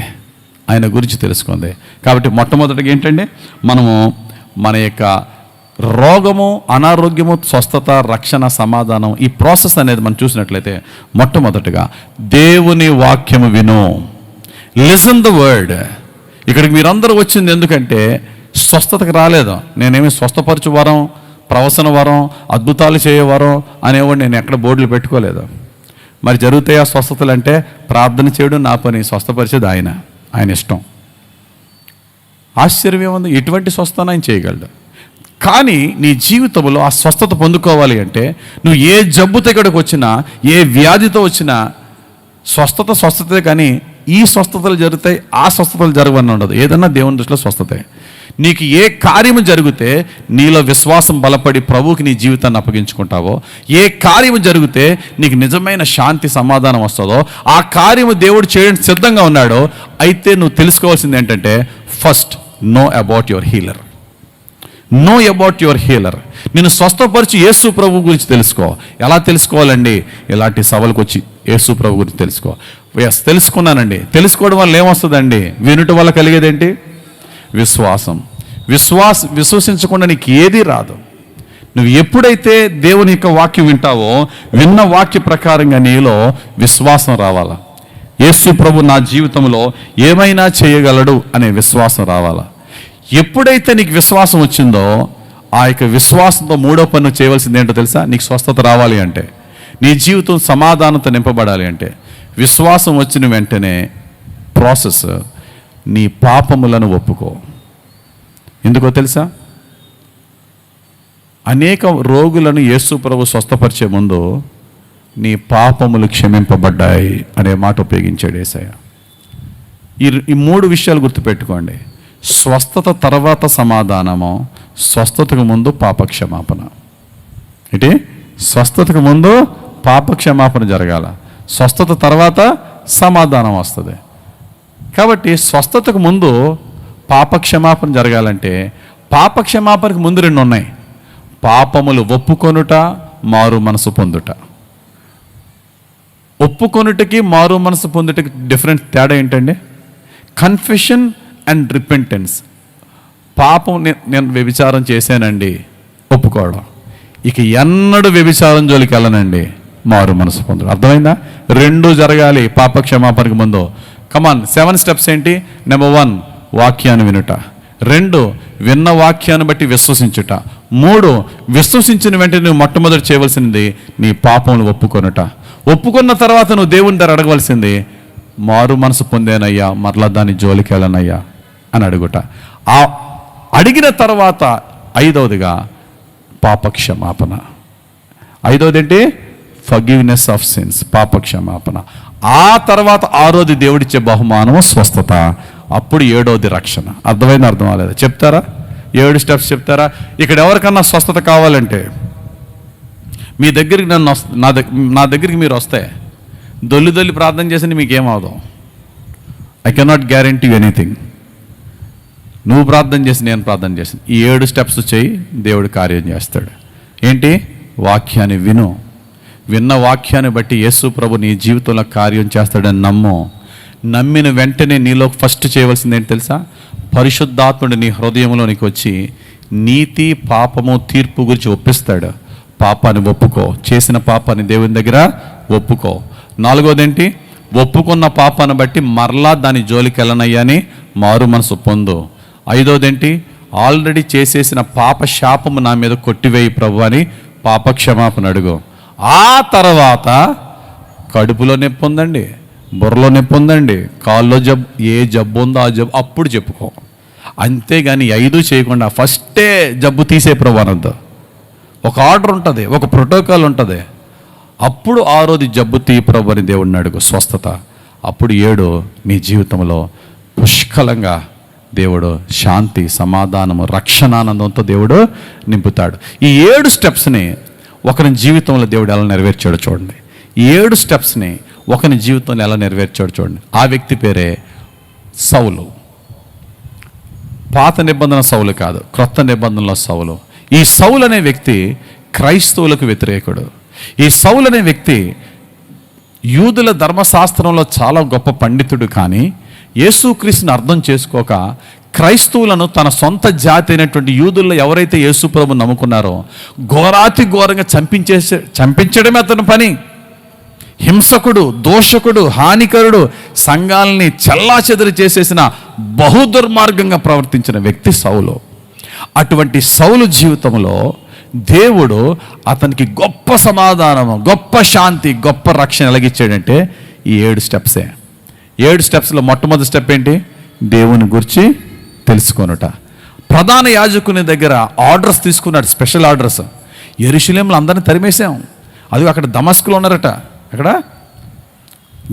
కాబట్టి మొట్టమొదటిగా ఏంటంటే, మనము మన యొక్క రోగము, అనారోగ్యము, స్వస్థత, రక్షణ, సమాధానం, ఈ ప్రాసెస్ అనేది మనం చూసినట్లయితే, మొట్టమొదటిగా దేవుని వాక్యము విను. Listen the word. ఇక్కడికి మీరందరూ వచ్చింది ఎందుకంటే స్వస్థతకు రాలేదు. నేనేమి స్వస్థపరచు వరం, ప్రవసన వరం, అద్భుతాలు చేయే వరం అనేవాడు నేను ఎక్కడ బోర్డులు పెట్టుకోలేదు. మరి జరుగుతాయి ఆ స్వస్థతలు అంటే, ప్రార్థన చేయడం నా పని, స్వస్థపరిచేది ఆయన ఇష్టం. ఆశ్చర్యం ఏముంది? ఎటువంటి స్వస్థత ఆయన చేయగలడు. కానీ నీ జీవితంలో ఆ స్వస్థత పొందుకోవాలి అంటే, నువ్వు ఏ జబ్బుతో ఇక్కడికి వచ్చినా, ఏ వ్యాధితో వచ్చినా, స్వస్థతే. కానీ ఈ స్వస్థతలు జరుగుతాయి, ఆ స్వస్థతలు జరగవని ఉండదు. ఏదన్నా దేవుని దృష్టిలో స్వస్థతే. నీకు ఏ కార్యము జరిగితే నీలో విశ్వాసం బలపడి ప్రభువుకి నీ జీవితాన్ని అప్పగించుకుంటావో, ఏ కార్యము జరిగితే నీకు నిజమైన శాంతి, సమాధానం వస్తుందో, ఆ కార్యము దేవుడు చేయడానికి సిద్ధంగా ఉన్నాడో, అయితే నువ్వు తెలుసుకోవాల్సింది ఏంటంటే, first know about your healer. Know about your healer. నేను స్వస్థపరిచి యేసు ప్రభు గురించి తెలుసుకో. ఎలా తెలుసుకోవాలండి? ఇలాంటి సభలకు వచ్చి యేసు ప్రభు గురించి తెలుసుకో. ఎస్, తెలుసుకున్నానండి. తెలుసుకోవడం వల్ల ఏమొస్తుందండి? వినుట వల్ల కలిగేదేంటి? విశ్వాసం. విశ్వసించకుండా నీకు ఏది రాదు. నువ్వు ఎప్పుడైతే దేవుని యొక్క వాక్యం వింటావో, విన్న వాక్య ప్రకారంగా నీలో విశ్వాసం రావాలా. యేసు ప్రభు నా జీవితంలో ఏమైనా చేయగలడు అనే విశ్వాసం రావాలా. ఎప్పుడైతే నీకు విశ్వాసం వచ్చిందో, ఆ యొక్క విశ్వాసంతో మూడో పన్ను చేయవలసింది ఏంటో తెలుసా? నీకు స్వస్థత రావాలి అంటే, నీ జీవితం సమాధానంతో నింపబడాలి అంటే, విశ్వాసం వచ్చిన వెంటనే ప్రాసెస్, నీ పాపములను ఒప్పుకో. ఎందుకో తెలుసా? అనేక రోగులను యేసు ప్రభు స్వస్థపరిచే ముందు నీ పాపములు క్షమింపబడ్డాయి అనే మాట ఉపయోగించాడు యేసయ్య. ఈ మూడు విషయాలు గుర్తుపెట్టుకోండి. స్వస్థత తర్వాత సమాధానము, స్వస్థతకు ముందు పాపక్షమాపణ. ఏంటి? స్వస్థతకు ముందు పాపక్షమాపణ జరగాల, స్వస్థత తర్వాత సమాధానం వస్తుంది. కాబట్టి స్వస్థతకు ముందు పాపక్షమాపణ జరగాలంటే, పాపక్షమాపణకు ముందు రెండు ఉన్నాయి: పాపములు ఒప్పుకొనుట, మారు మనసు పొందుట. ఒప్పుకొనుటకి మారు మనసు పొందుటకి డిఫరెంట్ తేడా ఏంటండి? Confession and repentance. పాపం, నేను వ్యభిచారం చేశానండి, ఒప్పుకోవడం. ఇక ఎన్నడూ వ్యభిచారం జోలికి వెళ్ళనండి, మారు మనసు పొందడం. అర్థమైందా? రెండు జరగాలి పాపక్షమాపణకు ముందు. కమాన్, 7 స్టెప్స్ ఏంటి? నెంబర్ 1, వాక్యాన్ని వినుట. 2, విన్న వాక్యాన్ని బట్టి విశ్వసించుట. 3, విశ్వసించిన వెంటనే నువ్వు మొట్టమొదటి చేయవలసింది నీ పాపములు ఒప్పుకొనుట. ఒప్పుకున్న తర్వాత నువ్వు దేవుని దగ్గర అడగవలసింది, మారు మనసు పొందేనయ్యా, మరలా దాన్ని జోలికి వెళ్ళనయ్యా అని అడుగుట. ఆ అడిగిన తర్వాత 5వదిగా పాపక్షమాపణ. 5వది ఏంటి? ఫర్గివ్నెస్ ఆఫ్ సిన్స్, పాపక్షమాపణ. ఆ తర్వాత 6వది దేవుడిచ్చే బహుమానం స్వస్థత. అప్పుడు 7వది రక్షణ. అర్థమైంది? అర్థం అవ్వలేదు? చెప్తారా? 7 స్టెప్స్ చెప్తారా? ఇక్కడ ఎవరికన్నా స్వస్థత కావాలంటే మీ దగ్గరికి నా దగ్గరికి మీరు వస్తే దొల్లి ప్రార్థన చేసి మీకేమవుదాం? I cannot guarantee anything. నువ్వు ప్రార్థన చేసి, నేను ప్రార్థన చేసి, ఈ 7 స్టెప్స్ చేయి, దేవుడు కార్యం చేస్తాడు. ఏంటి? వాక్యాన్ని విను. విన్న వాక్యాన్ని బట్టి యేసు ప్రభు నీ జీవితంలో కార్యం చేస్తాడని నమ్ము. నమ్మిన వెంటనే నీలో ఫస్ట్ చేయవలసింది ఏంటి తెలుసా? పరిశుద్ధాత్ముడు నీ హృదయంలోనికి వచ్చి నీతి, పాపము, తీర్పు గురించి ఒప్పిస్తాడు. పాపాన్ని ఒప్పుకో, చేసిన పాపాన్ని దేవుని దగ్గర ఒప్పుకో. 4వది ఏంటి? ఒప్పుకున్న పాపాన్ని బట్టి మరలా దాని జోలికి వెళ్ళనయ్యని మారు మనసు పొందు. 5వది ఏంటి? ఆల్రెడీ చేసేసిన పాప శాపము నా మీద కొట్టివేయి ప్రభు అని పాపక్షమాపణ అడుగు. ఆ తర్వాత కడుపులో నొప్పి ఉందండి, బుర్రలో నొప్పి ఉందండి, కాల్లో జబ్బు, ఏ జబ్బు ఉందో ఆ జబ్బు అప్పుడు చెప్పుకో. అంతేగాని 5 చేయకుండా ఫస్టే జబ్బు తీసే ప్రభు అనొద్దు. ఒక ఆర్డర్ ఉంటుంది, ఒక ప్రోటోకాల్ ఉంటుంది. అప్పుడు 6వది జబ్బు తీ ప్రభు అని దేవుడిని అడుగు, స్వస్థత. అప్పుడు 7 నీ జీవితంలో పుష్కలంగా దేవుడు శాంతి, సమాధానము, రక్షణానందంతో దేవుడు నింపుతాడు. ఈ 7 స్టెప్స్ని ఒకరి జీవితంలో దేవుడు ఎలా నెరవేర్చాడో చూడండి. ఈ 7 స్టెప్స్ని ఒకరి జీవితంలో ఎలా నెరవేర్చాడో చూడండి. ఆ వ్యక్తి పేరే సౌలు. పాత నిబంధన సౌలు కాదు, క్రొత్త నిబంధనలో సౌలు. ఈ సౌలు అనే వ్యక్తి క్రైస్తవులకు వ్యతిరేకుడు. ఈ సౌలు అనే వ్యక్తి యూదుల ధర్మశాస్త్రంలో చాలా గొప్ప పండితుడు. కానీ యేసుక్రీస్తుని అర్థం చేసుకోక క్రైస్తవులను తన సొంత జాతి అయినటువంటి యూదుల్లో ఎవరైతే యేసు ప్రభువును నమ్ముకున్నారో ఘోరాతి ఘోరంగా చంపించడమే అతని పని. హింసకుడు, దోషకుడు, హానికరుడు, సంఘాలని చెల్లాచెదరు చేసేసిన బహుదుర్మార్గంగా ప్రవర్తించిన వ్యక్తి సౌలు. అటువంటి సౌలు జీవితంలో దేవుడు అతనికి గొప్ప సమాధానము, గొప్ప శాంతి, గొప్ప రక్షణ ఎలాగిచ్చాడంటే ఈ 7 స్టెప్సే. 7 స్టెప్స్లో మొట్టమొదటి స్టెప్ ఏంటి? దేవుని గురించి తెలుసుకొనుట. ప్రధాన యాజకుని దగ్గర ఆర్డర్స్ తీసుకున్నాడు, స్పెషల్ ఆర్డర్స్. యెరూషలేములో అందరిని తరిమేశాం. అది అక్కడ దమస్కులో ఉన్నారట. అక్కడ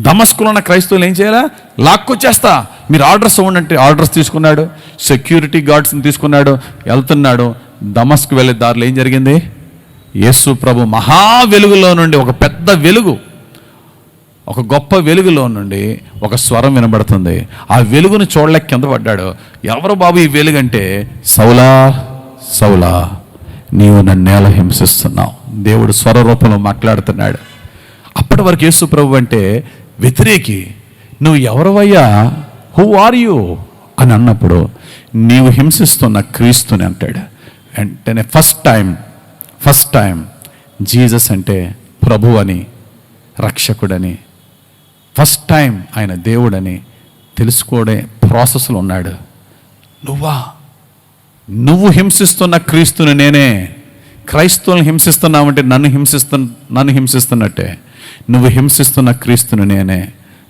దమస్కులో ఉన్న క్రైస్తవులు ఏం చేయాలా? లాక్కొచ్చేస్తా, మీరు ఆర్డర్స్ ఇవ్వండి అంటే ఆర్డర్స్ తీసుకున్నాడు. సెక్యూరిటీ గార్డ్స్ని తీసుకున్నాడు, వెళ్తున్నాడు. దమస్కు వెళ్ళే దారిలో ఏం జరిగింది? యేసు ప్రభు మహా వెలుగులో నుండి ఒక పెద్ద వెలుగు, ఒక గొప్ప వెలుగులో నుండి ఒక స్వరం వినబడుతుంది. ఆ వెలుగును చూడలేక కింద పడ్డాడు. ఎవరు బాబు ఈ వెలుగంటే, సౌలా సౌలా నీవు నన్నేల హింసిస్తున్నావు. దేవుడు స్వర రూపంలో మాట్లాడుతున్నాడు. అప్పటి వరకు యేసు ప్రభు అంటే వ్యతిరేకి. నువ్వు ఎవరివయ్యా, హూ ఆర్ యూ అని అన్నప్పుడు, నీవు హింసిస్తున్న క్రీస్తుని అంటాడు. వెంటనే ఫస్ట్ టైం జీసస్ అంటే ప్రభు అని, రక్షకుడని, ఫస్ట్ టైం ఆయన దేవుడని తెలుసుకోవడే ప్రాసెస్లో ఉన్నాడు. నువ్వు హింసిస్తున్న క్రీస్తుని నేనే. క్రైస్తవులను హింసిస్తున్నావంటే నన్ను హింసిస్తున్నట్టే. నువ్వు హింసిస్తున్న క్రీస్తుని నేనే.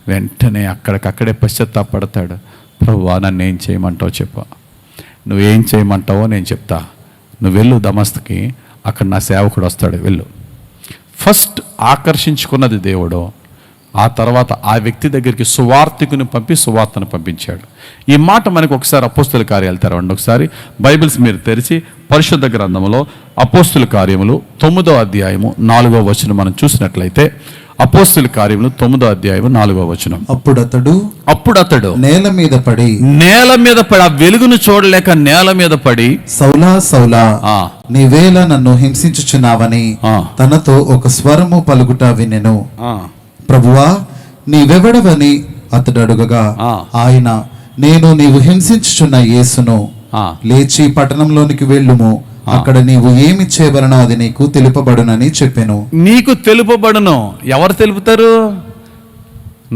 వెంటనే అక్కడికక్కడే పశ్చాత్తాపడతాడు. ప్రభువా, నన్ను ఏం చేయమంటావు చెప్పు. నువ్వేం చేయమంటావో నేను చెప్తా. నువ్వు వెళ్ళు దమస్కుకి, అక్కడ నా సేవకుడు వస్తాడు, వెళ్ళు. ఫస్ట్ ఆకర్షించుకున్నది దేవుడు. ఆ తర్వాత ఆ వ్యక్తి దగ్గరికి సువార్తికుని పంపి సువార్తను పంపించాడు. ఈ మాట మనకు ఒకసారి అపోస్తుల కార్యాలు తెరవండి. ఒకసారి బైబిల్స్ మీరు తెరిచి పరిశుద్ధ గ్రంథంలో అపోస్తుల కార్యములు 9వ అధ్యాయము 4వ వచనం మనం చూసినట్లయితే, అపోస్తుల కార్యములు 9వ అధ్యాయము 4వ వచనం. అప్పుడు అతడు నేల మీద పడి ఆ వెలుగును చూడలేక నేల మీద పడి, సౌలా సౌలా నీవేళ నన్ను హింసించుచున్నావని తనతో ఒక స్వరము పలుకుట వినెను. ప్రభువా, నీవెవడవని అతడు అడుగగా, ఆయన, నేను నీవు హింసించుచున్న యేసును. లేచి పట్టణంలోనికి వెళ్ళుము, అక్కడ నీవు ఏమి చేయవలనో అది నీకు తెలుపబడునని చెప్పాను. నీకు తెలుపబడును. ఎవరు తెలుపుతారు?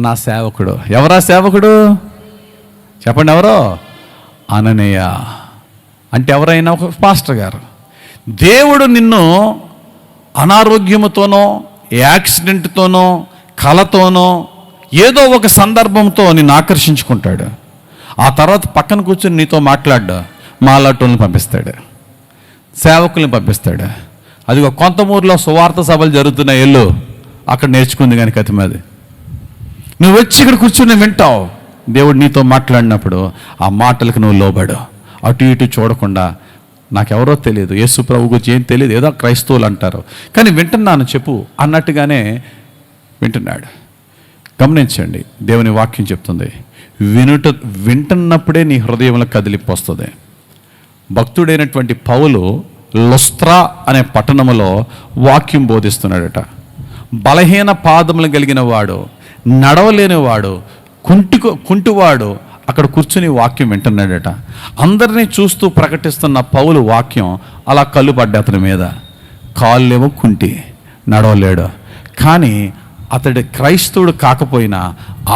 నా సేవకుడు. ఎవరా సేవకుడు చెప్పండి? ఎవరో? అననీయ. అంటే ఎవరైనా ఒక పాస్టర్ గారు. దేవుడు నిన్ను అనారోగ్యముతోనో, యాక్సిడెంట్తోనో, కలతోనో, ఏదో ఒక సందర్భంతో నిన్ను ఆకర్షించుకుంటాడు. ఆ తర్వాత పక్కన కూర్చొని నీతో మాట్లాడ్డా మాలాటోళ్ళని పంపిస్తాడు, సేవకుల్ని పంపిస్తాడు. అదిగో కొంతమూరులో సువార్త సభలు జరుగుతున్నాయి, ఎల్లు, అక్కడ నేర్చుకుంది కానీ కథ మీద. నువ్వు వచ్చి ఇక్కడ కూర్చుని వింటావు. దేవుడు నీతో మాట్లాడినప్పుడు ఆ మాటలకు నువ్వు లోబడు. అటు ఇటు చూడకుండా, నాకెవరో తెలియదు, యేసు ప్రభు గురించి ఏం తెలియదు, ఏదో క్రైస్తవులు అంటారు, కానీ వింటున్నాను చెప్పు అన్నట్టుగానే వింటున్నాడు. గమనించండి, దేవుని వాక్యం చెప్తుంది, వింటున్నప్పుడే నీ హృదయంలో కదిలింపు వస్తుంది. భక్తుడైనటువంటి పౌలు లుస్త్రా అనే పట్టణంలో వాక్యం బోధిస్తున్నాడట. బలహీన పాదములు కలిగిన వాడు, నడవలేనివాడు, కుంటివాడు అక్కడ కూర్చుని వాక్యం వింటున్నాడట. అందరినీ చూస్తూ ప్రకటిస్తున్న పౌలు వాక్యం అలా కళ్ళు పడ్డా అతని మీద. కాళ్ళేమో కుంటి, నడవలేడు. కానీ అతడు క్రైస్తవుడు కాకపోయినా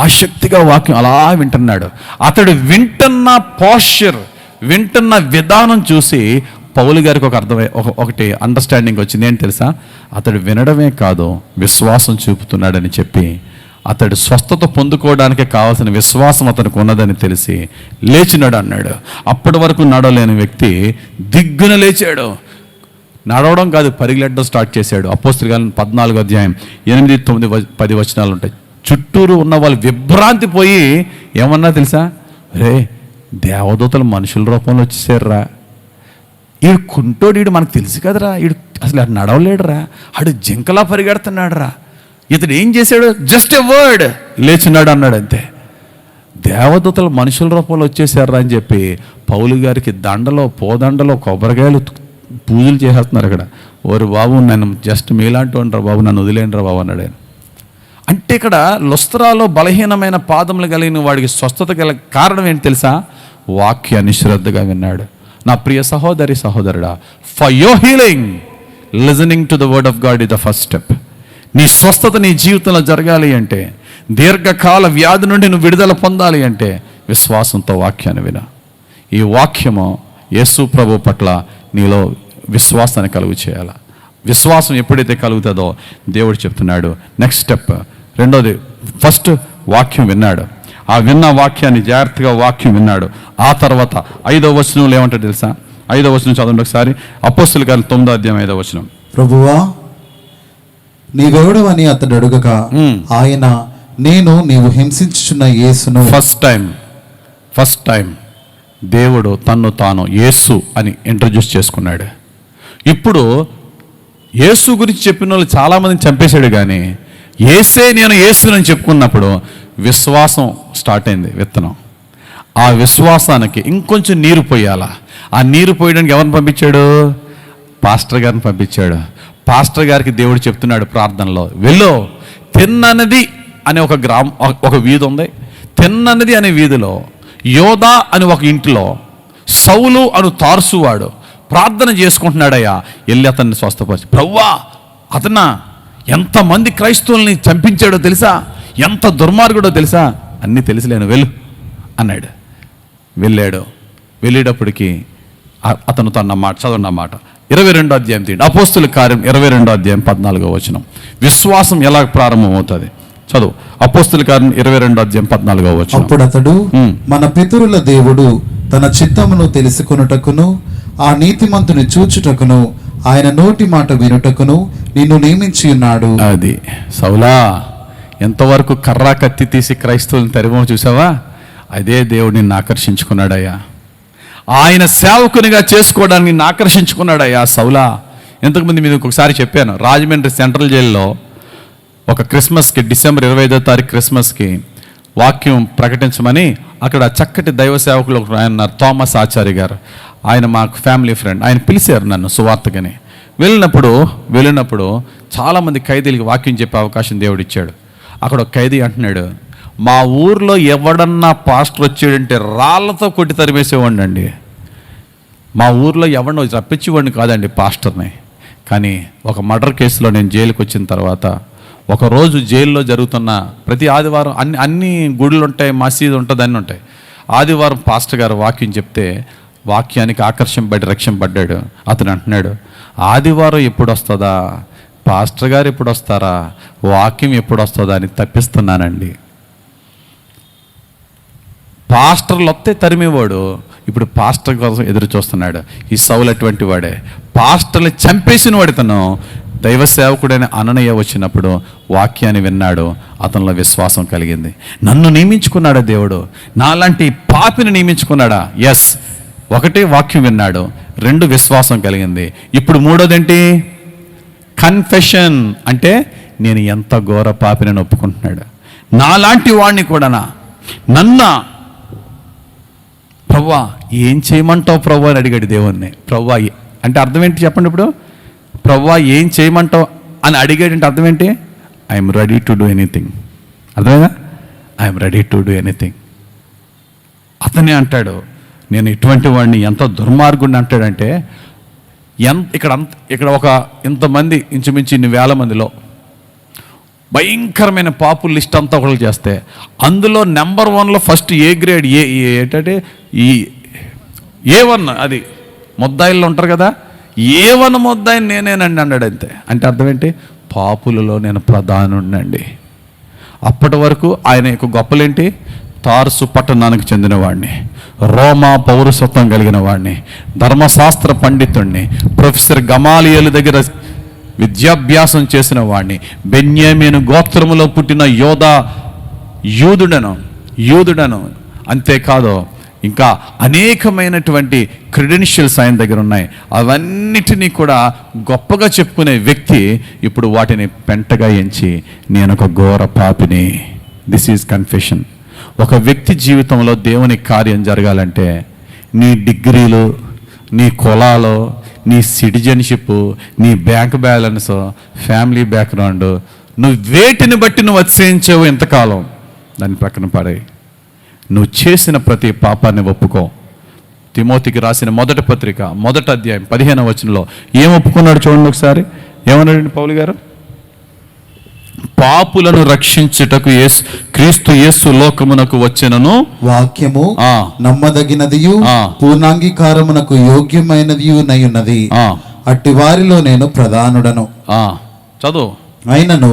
ఆసక్తిగా వాక్యం అలా వింటున్నాడు. అతడు వింటున్న పోస్చర్, వింటున్న విధానం చూసి పౌలు గారికి ఒకటి అండర్స్టాండింగ్ వచ్చింది. ఏంటి తెలుసా? అతడు వినడమే కాదు, విశ్వాసం చూపుతున్నాడని చెప్పి, అతడు స్వస్థత పొందుకోవడానికి కావాల్సిన విశ్వాసం అతనికి ఉన్నదని తెలిసి లేచినాడు అన్నాడు. అప్పటి వరకు నడవలేని వ్యక్తి దిగ్గున లేచాడు. నడవడం కాదు, పరిగెట్టడం స్టార్ట్ చేశాడు. అపోస్తుల కార్యాలు 14వ అధ్యాయం 8, 9, 10 వచనాలు ఉంటాయి. చుట్టూరు ఉన్న వాళ్ళు విభ్రాంతి పోయి ఏమన్నా తెలుసా? రే, దేవదూతలు మనుషుల రూపంలో వచ్చేసారురా, ఈడు కుంటోడు, ఈడు మనకు తెలుసు కదరా, ఈడు అసలు ఆడు నడవలేడురా, ఆడు జింకలా పరిగెడుతున్నాడు రా, ఇతడు ఏం చేశాడు? జస్ట్ ఎ వర్డ్, లేచినాడు అన్నాడు అంతే. దేవదూతలు మనుషుల రూపంలో వచ్చేసారా అని చెప్పి పౌలు గారికి దండలో, పోదండలో, కొబ్బరికాయలు పూజలు చేసేస్తున్నారు అక్కడ. ఓరు బాబు, నన్ను జస్ట్ మీలాంటి ఉంటారు బాబు, నన్ను వదిలేండ్రా బాబు అన్నాడు ఆయన. అంటే ఇక్కడ లుస్త్రాలో బలహీనమైన పాదములు కలిగిన వాడికి స్వస్థత గల కారణం ఏంటి తెలుసా? వాక్యాన్ని శ్రద్ధగా విన్నాడు. నా ప్రియ సహోదరి సహోదరుడా, for your healing, listening to the word of God is the first step. నీ స్వస్థత నీ జీవితంలో జరగాలి అంటే, దీర్ఘకాల వ్యాధి నుండి నువ్వు విడుదల పొందాలి అంటే, విశ్వాసంతో వాక్యాన్ని విన. ఈ వాక్యము యేసు ప్రభు పట్ల నీలో విశ్వాసాన్ని కలుగు చేయాలి. విశ్వాసం ఎప్పుడైతే కలుగుతుందో దేవుడు చెప్తున్నాడు నెక్స్ట్ స్టెప్. రెండోది, ఫస్ట్ వాక్యం విన్నాడు. ఆ విన్న వాక్యాన్ని జాగ్రత్తగా వాక్యం విన్నాడు. ఆ తర్వాత 5వ వచనంలో ఏమంటాడు తెలుసా? 5వ వచనం చదవండి ఒకసారి. అపోస్తుల కార్యాలు 9వ అధ్యాయం 5వ వచనం. ప్రభువా, నీవెవడవని అతడు అడుగగా, ఆయన, నేను నీవు హింసించుచున్న యేసును. ఫస్ట్ టైం దేవుడు తన్ను తాను యేసు అని ఇంట్రడ్యూస్ చేసుకున్నాడు. ఇప్పుడు యేసు గురించి చెప్పిన వాళ్ళు చాలామందిని చంపేశాడు, కానీ యేసే నేను యేసునని చెప్పుకున్నప్పుడు విశ్వాసం స్టార్ట్ అయింది, విత్తనం. ఆ విశ్వాసానికి ఇంకొంచెం నీరు పోయాలా. ఆ నీరు పోయడానికి ఎవరిని పంపించాడు? పాస్టర్ గారిని పంపించాడు. పాస్టర్ గారికి దేవుడు చెప్తున్నాడు ప్రార్థనలో, వెళ్ళు తిన్ననది అనే ఒక వీధి ఉంది. తిన్ననది అనే వీధిలో యోధా అని ఒక ఇంటిలో సౌలు అను తార్సువాడు ప్రార్థన చేసుకుంటున్నాడయ్యా. వెళ్ళి అతన్ని స్వస్థపరిచి, ప్రభువా అతన ఎంతమంది క్రైస్తవుల్ని చంపించాడో తెలుసా, ఎంత దుర్మార్గుడో తెలుసా, అన్నీ తెలిసిలేను, వెళ్ళు అన్నాడు. వెళ్ళాడు. వెళ్ళేటప్పటికి అతనితో అన్నమాట చదవన్నమాట 22వ అధ్యాయం తీయండి. అపోస్తుల కార్యం 22వ అధ్యాయం 14వ వచనం. విశ్వాసం ఎలా ప్రారంభమవుతుంది చదువు. అపోస్తుల కార్యం 22వ అధ్యాయం 14వ వచనం. అప్పుడు అతడు, మన పితరుల దేవుడు తన చిత్తమును తెలుసుకొనుటకును ఆ నీతిమంతుని చూచుటకును ఆయన నోటి మాట వినుటకును నిన్ను నియమించి ఉన్నాడు. అది సౌలా, ఎంతవరకు కర్రా కత్తి తీసి క్రైస్తవులను తరిమో చూసావా? అదే దేవుడు నిన్ను ఆకర్షించుకున్నాడయ్యా. ఆయన సేవకునిగా చేసుకోవడానికి నిన్ను ఆకర్షించుకున్నాడయ్యా సౌలా. ఇంతకుముందు మీకు ఒకసారి చెప్పాను, రాజమండ్రి సెంట్రల్ జైల్లో ఒక క్రిస్మస్కి, డిసెంబర్ 25వ తారీఖు క్రిస్మస్కి వాక్యం ప్రకటించమని అక్కడ చక్కటి దైవ సేవకులు ఆయన ఉన్నారు, థామస్ ఆచార్య గారు. ఆయన మాకు ఫ్యామిలీ ఫ్రెండ్. ఆయన పిలిచారు నన్ను సువార్తకని. వెళ్ళినప్పుడు చాలామంది ఖైదీలకి వాక్యం చెప్పే అవకాశం దేవుడు ఇచ్చాడు. అక్కడ ఒక ఖైదీ అంటున్నాడు, మా ఊర్లో ఎవడన్నా పాస్టర్ వచ్చాడంటే రాళ్లతో కొట్టి తరిమేసేవాడిని అండి. మా ఊర్లో ఎవరినో రప్పించేవాడిని కాదండి పాస్టర్ని. కానీ ఒక మర్డర్ కేసులో నేను జైలుకి వచ్చిన తర్వాత, ఒకరోజు జైల్లో జరుగుతున్న ప్రతి ఆదివారం అన్ని గుడులు ఉంటాయి, మసీదు ఉంటుంది, అన్నీ ఉంటాయి. ఆదివారం పాస్టర్ గారు వాక్యం చెప్తే వాక్యానికి ఆకర్షింపబడి రక్షింపబడ్డాడు. అతను అంటున్నాడు, ఆదివారం ఎప్పుడు వస్తుందా, పాస్టర్ గారు ఎప్పుడు వస్తారా, వాక్యం ఎప్పుడు వస్తుందా అని తప్పిస్తున్నానండి. పాస్టర్లు వస్తే తరిమేవాడు, ఇప్పుడు పాస్టర్ కోసం ఎదురు చూస్తున్నాడు. ఈ సౌలు అటువంటి వాడే. పాస్టర్ని చంపేసిన వాడు తను. దైవ సేవకుడైన అననయ్య వచ్చినప్పుడు వాక్యాన్ని విన్నాడు, అతనిలో విశ్వాసం కలిగింది. నన్ను నియమించుకున్నాడా దేవుడు, నాలాంటి పాపిని నియమించుకున్నాడా? ఎస్. 1 వాక్యం విన్నాడు, 2 విశ్వాసం కలిగింది. ఇప్పుడు 3వదేంటి? కన్ఫెషన్. అంటే నేను ఎంత ఘోర పాపిని ఒప్పుకుంటున్నాడు. నాలాంటి వాడిని కూడా నన్ను ప్రవ్వా ఏం చేయమంటావు ప్రవ్వా అని అడిగాడు దేవుణ్ణి. ప్రవ్వా అంటే అర్థం ఏంటి చెప్పండి. ఇప్పుడు ప్రవ్వా ఏం చేయమంటావు అని అడిగాడంటే అర్థం ఏంటి? I'm ready to do anything. అర్థమైందా? I'm ready to do anything. అతనే అంటాడు, నేను ఇటువంటి వాడిని, ఎంత దుర్మార్గుడిని అంటాడంటే, ఇక్కడ ఒక ఇంతమంది ఇంచుమించు ఇన్ని వేల మందిలో భయంకరమైన పాపుల లిస్ట్ అంతా ఒకళ్ళు చేస్తే అందులో నెంబర్ 1లో ఫస్ట్ ఏ గ్రేడ్, ఏంటంటే ఈ A1, అది ముద్దాయిల్లో ఉంటారు కదా, A1 ముద్దాయిని నేనేనండి అన్నాడు. అంతే. అంటే అర్థం ఏంటి? పాపులలో నేను ప్రధానుడినండి. అప్పటి వరకు ఆయన యొక్క గొప్పలేంటి? తార్సు పట్టణానికి చెందినవాడిని, రోమా పౌరసత్వం కలిగిన వాడిని, ధర్మశాస్త్ర పండితుడిని, ప్రొఫెసర్ గమాలియేలు దగ్గర విద్యాభ్యాసం చేసిన వాడిని, బెన్యామీను గోత్రములో పుట్టిన యూదుడను. అంతేకాదు ఇంకా అనేకమైనటువంటి క్రెడెన్షియల్స్ ఆయన దగ్గర ఉన్నాయి. అవన్నిటినీ కూడా గొప్పగా చెప్పుకునే వ్యక్తి ఇప్పుడు వాటిని పెంటగా ఎంచి నేను ఒక ఘోర పాపిని. This is confession. ఒక వ్యక్తి జీవితంలో దేవుని కార్యం జరగాలంటే నీ డిగ్రీలు, నీ కులాలు, నీ సిటిజన్షిప్, నీ బ్యాంక్ బ్యాలెన్స్, ఫ్యామిలీ బ్యాక్గ్రౌండ్, నువ్వు వేటిని బట్టి నువ్వు అతిశయించావు ఎంతకాలం, దాన్ని పక్కన పడే నువ్వు చేసిన ప్రతి పాపాన్ని ఒప్పుకో. తిమోతికి రాసిన 1 పత్రిక 1వ అధ్యాయం 15వ వచనంలో ఏం ఒప్పుకున్నాడు చూడండి ఒకసారి. ఏమన్నాడు పౌలు గారు? పాపులను రక్షించుటకు క్రీస్తు యేసు లోకమునకు వచ్చెనను వాక్యము నమ్మదగినదియు పూర్ణాంగీకారమునకు యోగ్యమైనదియు నయున్నది. అట్టి వారిలో నేను ప్రధానుడను. చదువు. అయినను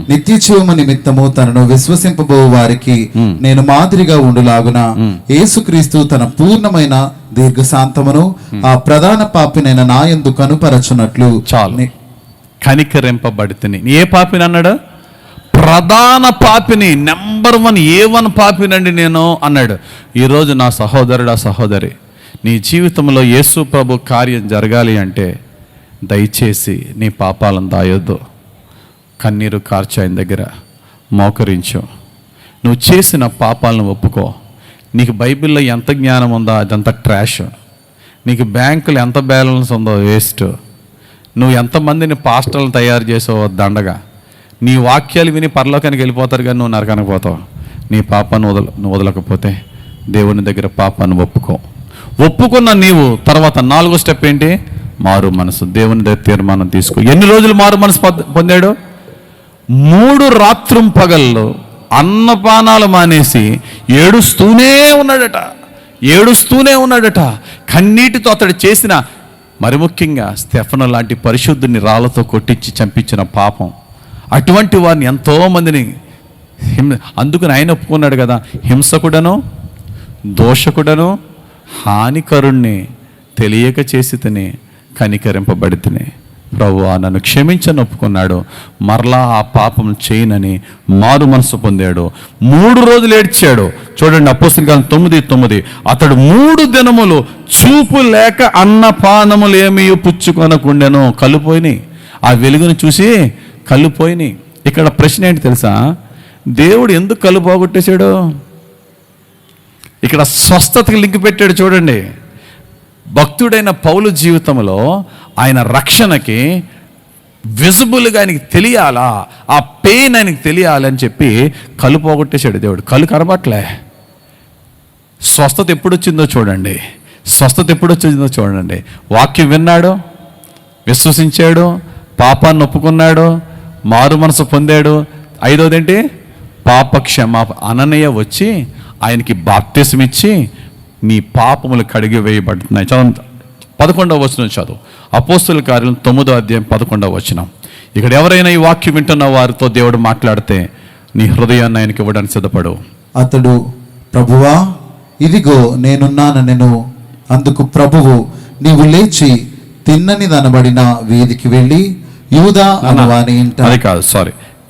నిత్య జీవము నిమిత్తము తనను విశ్వసింపబో వారికి నేను మాదిరిగా ఉండులాగున యేసుక్రీస్తు తన పూర్ణమైన దీర్ఘశాంతమును ఆ ప్రధాన పాపినైన నా యందు కనుపరచునట్లు చాలు కనికరింపబడితిని. ఏ పాపిని అన్నాడు? ప్రధాన పాపిని, నెంబర్ 1 A1 పాపినండి నేను అన్నాడు. ఈరోజు నా సహోదరుడు, ఆ సహోదరి, నీ జీవితంలో యేసు ప్రభు కార్యం జరగాలి అంటే దయచేసి నీ పాపాలను దాయొద్దు. కన్నీరు కార్చు ఆయన దగ్గర. మోకరించు, నువ్వు చేసిన పాపాలను ఒప్పుకో. నీకు బైబిల్లో ఎంత జ్ఞానం ఉందో అదంతా ట్రాష్. నీకు బ్యాంకులో ఎంత బ్యాలెన్స్ ఉందో వేస్ట్. నువ్వు ఎంతమందిని పాస్టర్లను తయారు చేసావో దండగా. నీ వాక్యాలు విని పరలోకానికి వెళ్ళిపోతారు కానీ నువ్వు నరకానికి పోతావు. నీ పాపాన్ని నువ్వు వదలకపోతే దేవుని దగ్గర పాపాన్ని ఒప్పుకున్న నీవు తర్వాత 4వ స్టెప్ ఏంటి? మారు మనసు. దేవుని దగ్గర తీర్మానం తీసుకో. ఎన్ని రోజులు మారు మనసు పొందాడు? 3 రాత్రింపగళ్ళు అన్నపానాలు మానేసి ఏడుస్తూనే ఉన్నాడట. కన్నీటితో అతడు చేసిన, మరి ముఖ్యంగా స్టెఫను లాంటి పరిశుద్ధుని రాళ్ళతో కొట్టించి చంపించిన పాపం, అటువంటి వారిని ఎంతోమందిని అందుకని ఆయన ఒప్పుకున్నాడు కదా, హింసకుడను దోషకుడను హానికరుణ్ణి తెలియక చేసి తిని కనికరింపబడి తిని ప్రభువా నన్ను క్షమించని ఒప్పుకున్నాడు. మరలా ఆ పాపం చేయనని మారు మనసు పొందాడు. 3 రోజులు ఏడ్చాడు. చూడండి అపోస్తలుల 9:9, అతడు 3 దినములు చూపు లేక అన్నపానములు ఏమీ పుచ్చుకొనకుండెను. కళ్ళు పోయినాయి. ఆ వెలుగును చూసి కళ్ళు పోయినాయి. ఇక్కడ ప్రశ్న ఏంటి తెలుసా? దేవుడు ఎందుకు కళ్ళు పోగొట్టేశాడు? ఇక్కడ స్వస్థతకి లింక్ పెట్టాడు. చూడండి, భక్తుడైన పౌలు జీవితంలో ఆయన రక్షణకి విజిబుల్గా ఆయనకి తెలియాలా, ఆ పెయిన్ ఆయనకి తెలియాలని చెప్పి కళ్ళు పోగొట్టేశాడు దేవుడు. కళ్ళు కనబట్లే. స్వస్థత ఎప్పుడు వచ్చిందో చూడండి. వాక్యం విన్నాడు, విశ్వసించాడు, పాపాన్ని ఒప్పుకున్నాడు, మారు మనసు పొందాడు. 5వది ఏంటి? పాప క్షమాపణ. అననీయ వచ్చి ఆయనకి బాప్తిసం ఇచ్చి నీ పాపములు కడిగి వేయబడుతున్నాయి. చదువు 11వ వచనం చదువు. అపోస్తలుల కార్యం 9వ అధ్యాయం 11వ వచనం. ఇక్కడ ఎవరైనా ఈ వాక్యం వింటున్న వారితో దేవుడు మాట్లాడితే నీ హృదయాన్ని ఆయనకి ఇవ్వడానికి సిద్ధపడు. అతడు, ప్రభువా ఇదిగో నేనున్నానెను. అందుకు ప్రభువు, నీవు లేచి తిన్నని దనబడిన వీధికి వెళ్ళి యూదా అనువాని ఇంట. అది కాదు,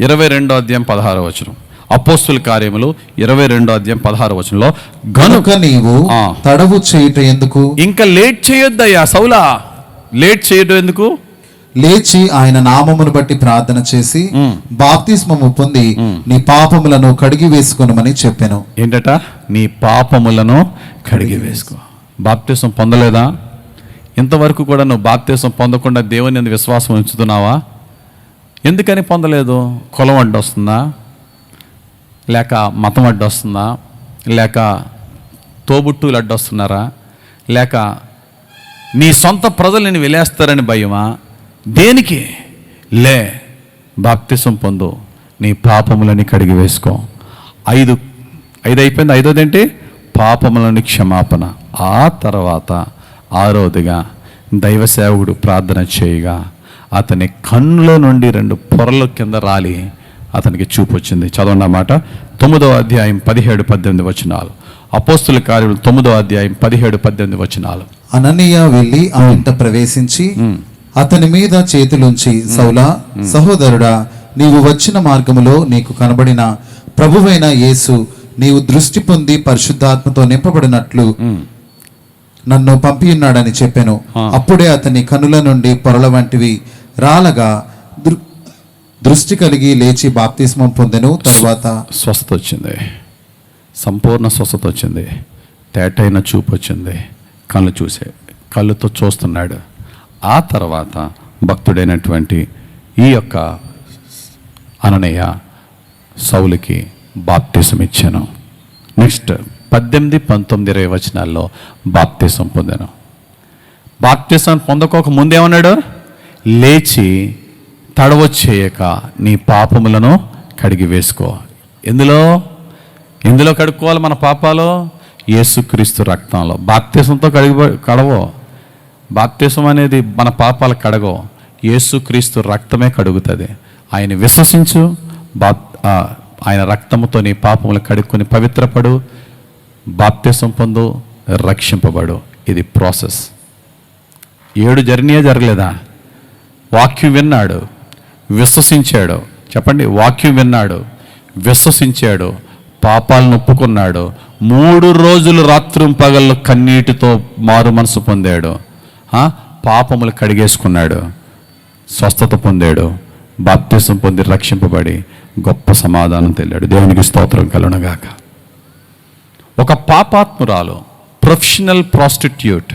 22వ అధ్యాయం 16వ వచనం. అపోస్తుల కార్యములు 22వ అధ్యాయం 16వ వచనంలో, గనుక నీవు తడవు చేయుట ఎందుకు? ఇంకా లేట్ చేయొద్దయ్యా సౌలా, లేట్ చేయడం ఎందుకు? లేచి ఆయన నామమును బట్టి ప్రార్థన చేసి బాప్తిస్మము పొంది నీ పాపములను కడిగి వేసుకొనమని చెప్పాను. ఏంటట? నీ పాపములను కడిగి వేసుకో. బాప్తిస్మం పొందలేదా? ఇంతవరకు కూడా నువ్వు బాప్తిస్మం పొందకుండా దేవుని యందు విశ్వాసం ఉంచుతున్నావా? ఎందుకని పొందలేదు? కులం అడ్డొస్తుందా, లేక మతం అడ్డొస్తుందా, లేక తోబుట్టులు అడ్డొస్తున్నారా, లేక నీ సొంత ప్రజలు నేను వెలేస్తారని భయమా? దేనికి? బాప్తిసం పొందు, నీ పాపములని కడిగి వేసుకో. 5 అయిపోయింది. 5వది ఏంటి? పాపములని క్షమాపణ. ఆ తర్వాత 6వదిగా దైవ సేవకుడు ప్రార్థన చేయగా అతని కన్నుల నుండి 2 పొరల కింద రాలి అతనికి చూపు వచ్చింది. చదవండి అన్నమాట. 9వ అధ్యాయం 17-18 వచనాలు. అపోస్తుల కార్యం 9వ అధ్యాయం 17-18 వచనాలు. అననీయ వెళ్ళి ఆ ఇంట ప్రవేశించి అతని మీద చేతులుంచి, సౌలా సహోదరుడా, నీవు వచ్చిన మార్గములో నీకు కనబడిన ప్రభువైన యేసు నీవు దృష్టి పొంది పరిశుద్ధాత్మతో నింపబడినట్లు నన్ను పంపియున్నాడని చెప్పాను. అప్పుడే అతని కనుల నుండి పొరల వంటివి రాలగా దృష్టి కలిగి లేచి బాప్తిస్మం పొందెను. తర్వాత స్వస్థత వచ్చింది, సంపూర్ణ స్వస్థత వచ్చింది, తేటైన చూపు వచ్చింది, కళ్ళుతో చూస్తున్నాడు. ఆ తర్వాత భక్తుడైనటువంటి ఈ యొక్క అననీయ సౌలుకి బాప్తిసం ఇచ్చాను. నెక్స్ట్ 18, 19, 20 వచనాల్లో బాప్తిసం పొందాను. బాప్తిసం పొందకోక ముందేమన్నాడు? లేచి తడవ చేయక నీ పాపములను కడిగి వేసుకో. ఎందులో కడుక్కోవాలి మన పాపాలు? యేసుక్రీస్తు రక్తంలో. బాప్తిసంతో కడవో. బాప్తిసం అనేది మన పాపాలు కడగో, యేసుక్రీస్తు రక్తమే కడుగుతుంది. ఆయన విశ్వసించు, ఆయన రక్తముతో నీ పాపములు కడుక్కొని పవిత్రపడు, బాప్తిసం పొందు, రక్షింపబడు. ఇది ప్రాసెస్. 7 జరగలేదా? వాక్యం విన్నాడు, విశ్వసించాడు. చెప్పండి, వాక్యం విన్నాడు, విశ్వసించాడు, పాపాలను ఒప్పుకున్నాడు, 3 రోజులు రాత్రింపగళ్ళు కన్నీటితో మారు మనసు పొందాడు, పాపములు కడిగేసుకున్నాడు, స్వస్థత పొందాడు, బాప్తిసం పొంది రక్షింపబడి గొప్ప సమాధానం తెలియాడు. దేవునికి స్తోత్రం కలుగునుగాక. ఒక పాపాత్మురాలు, ప్రొఫెషనల్ ప్రాస్టిట్యూట్,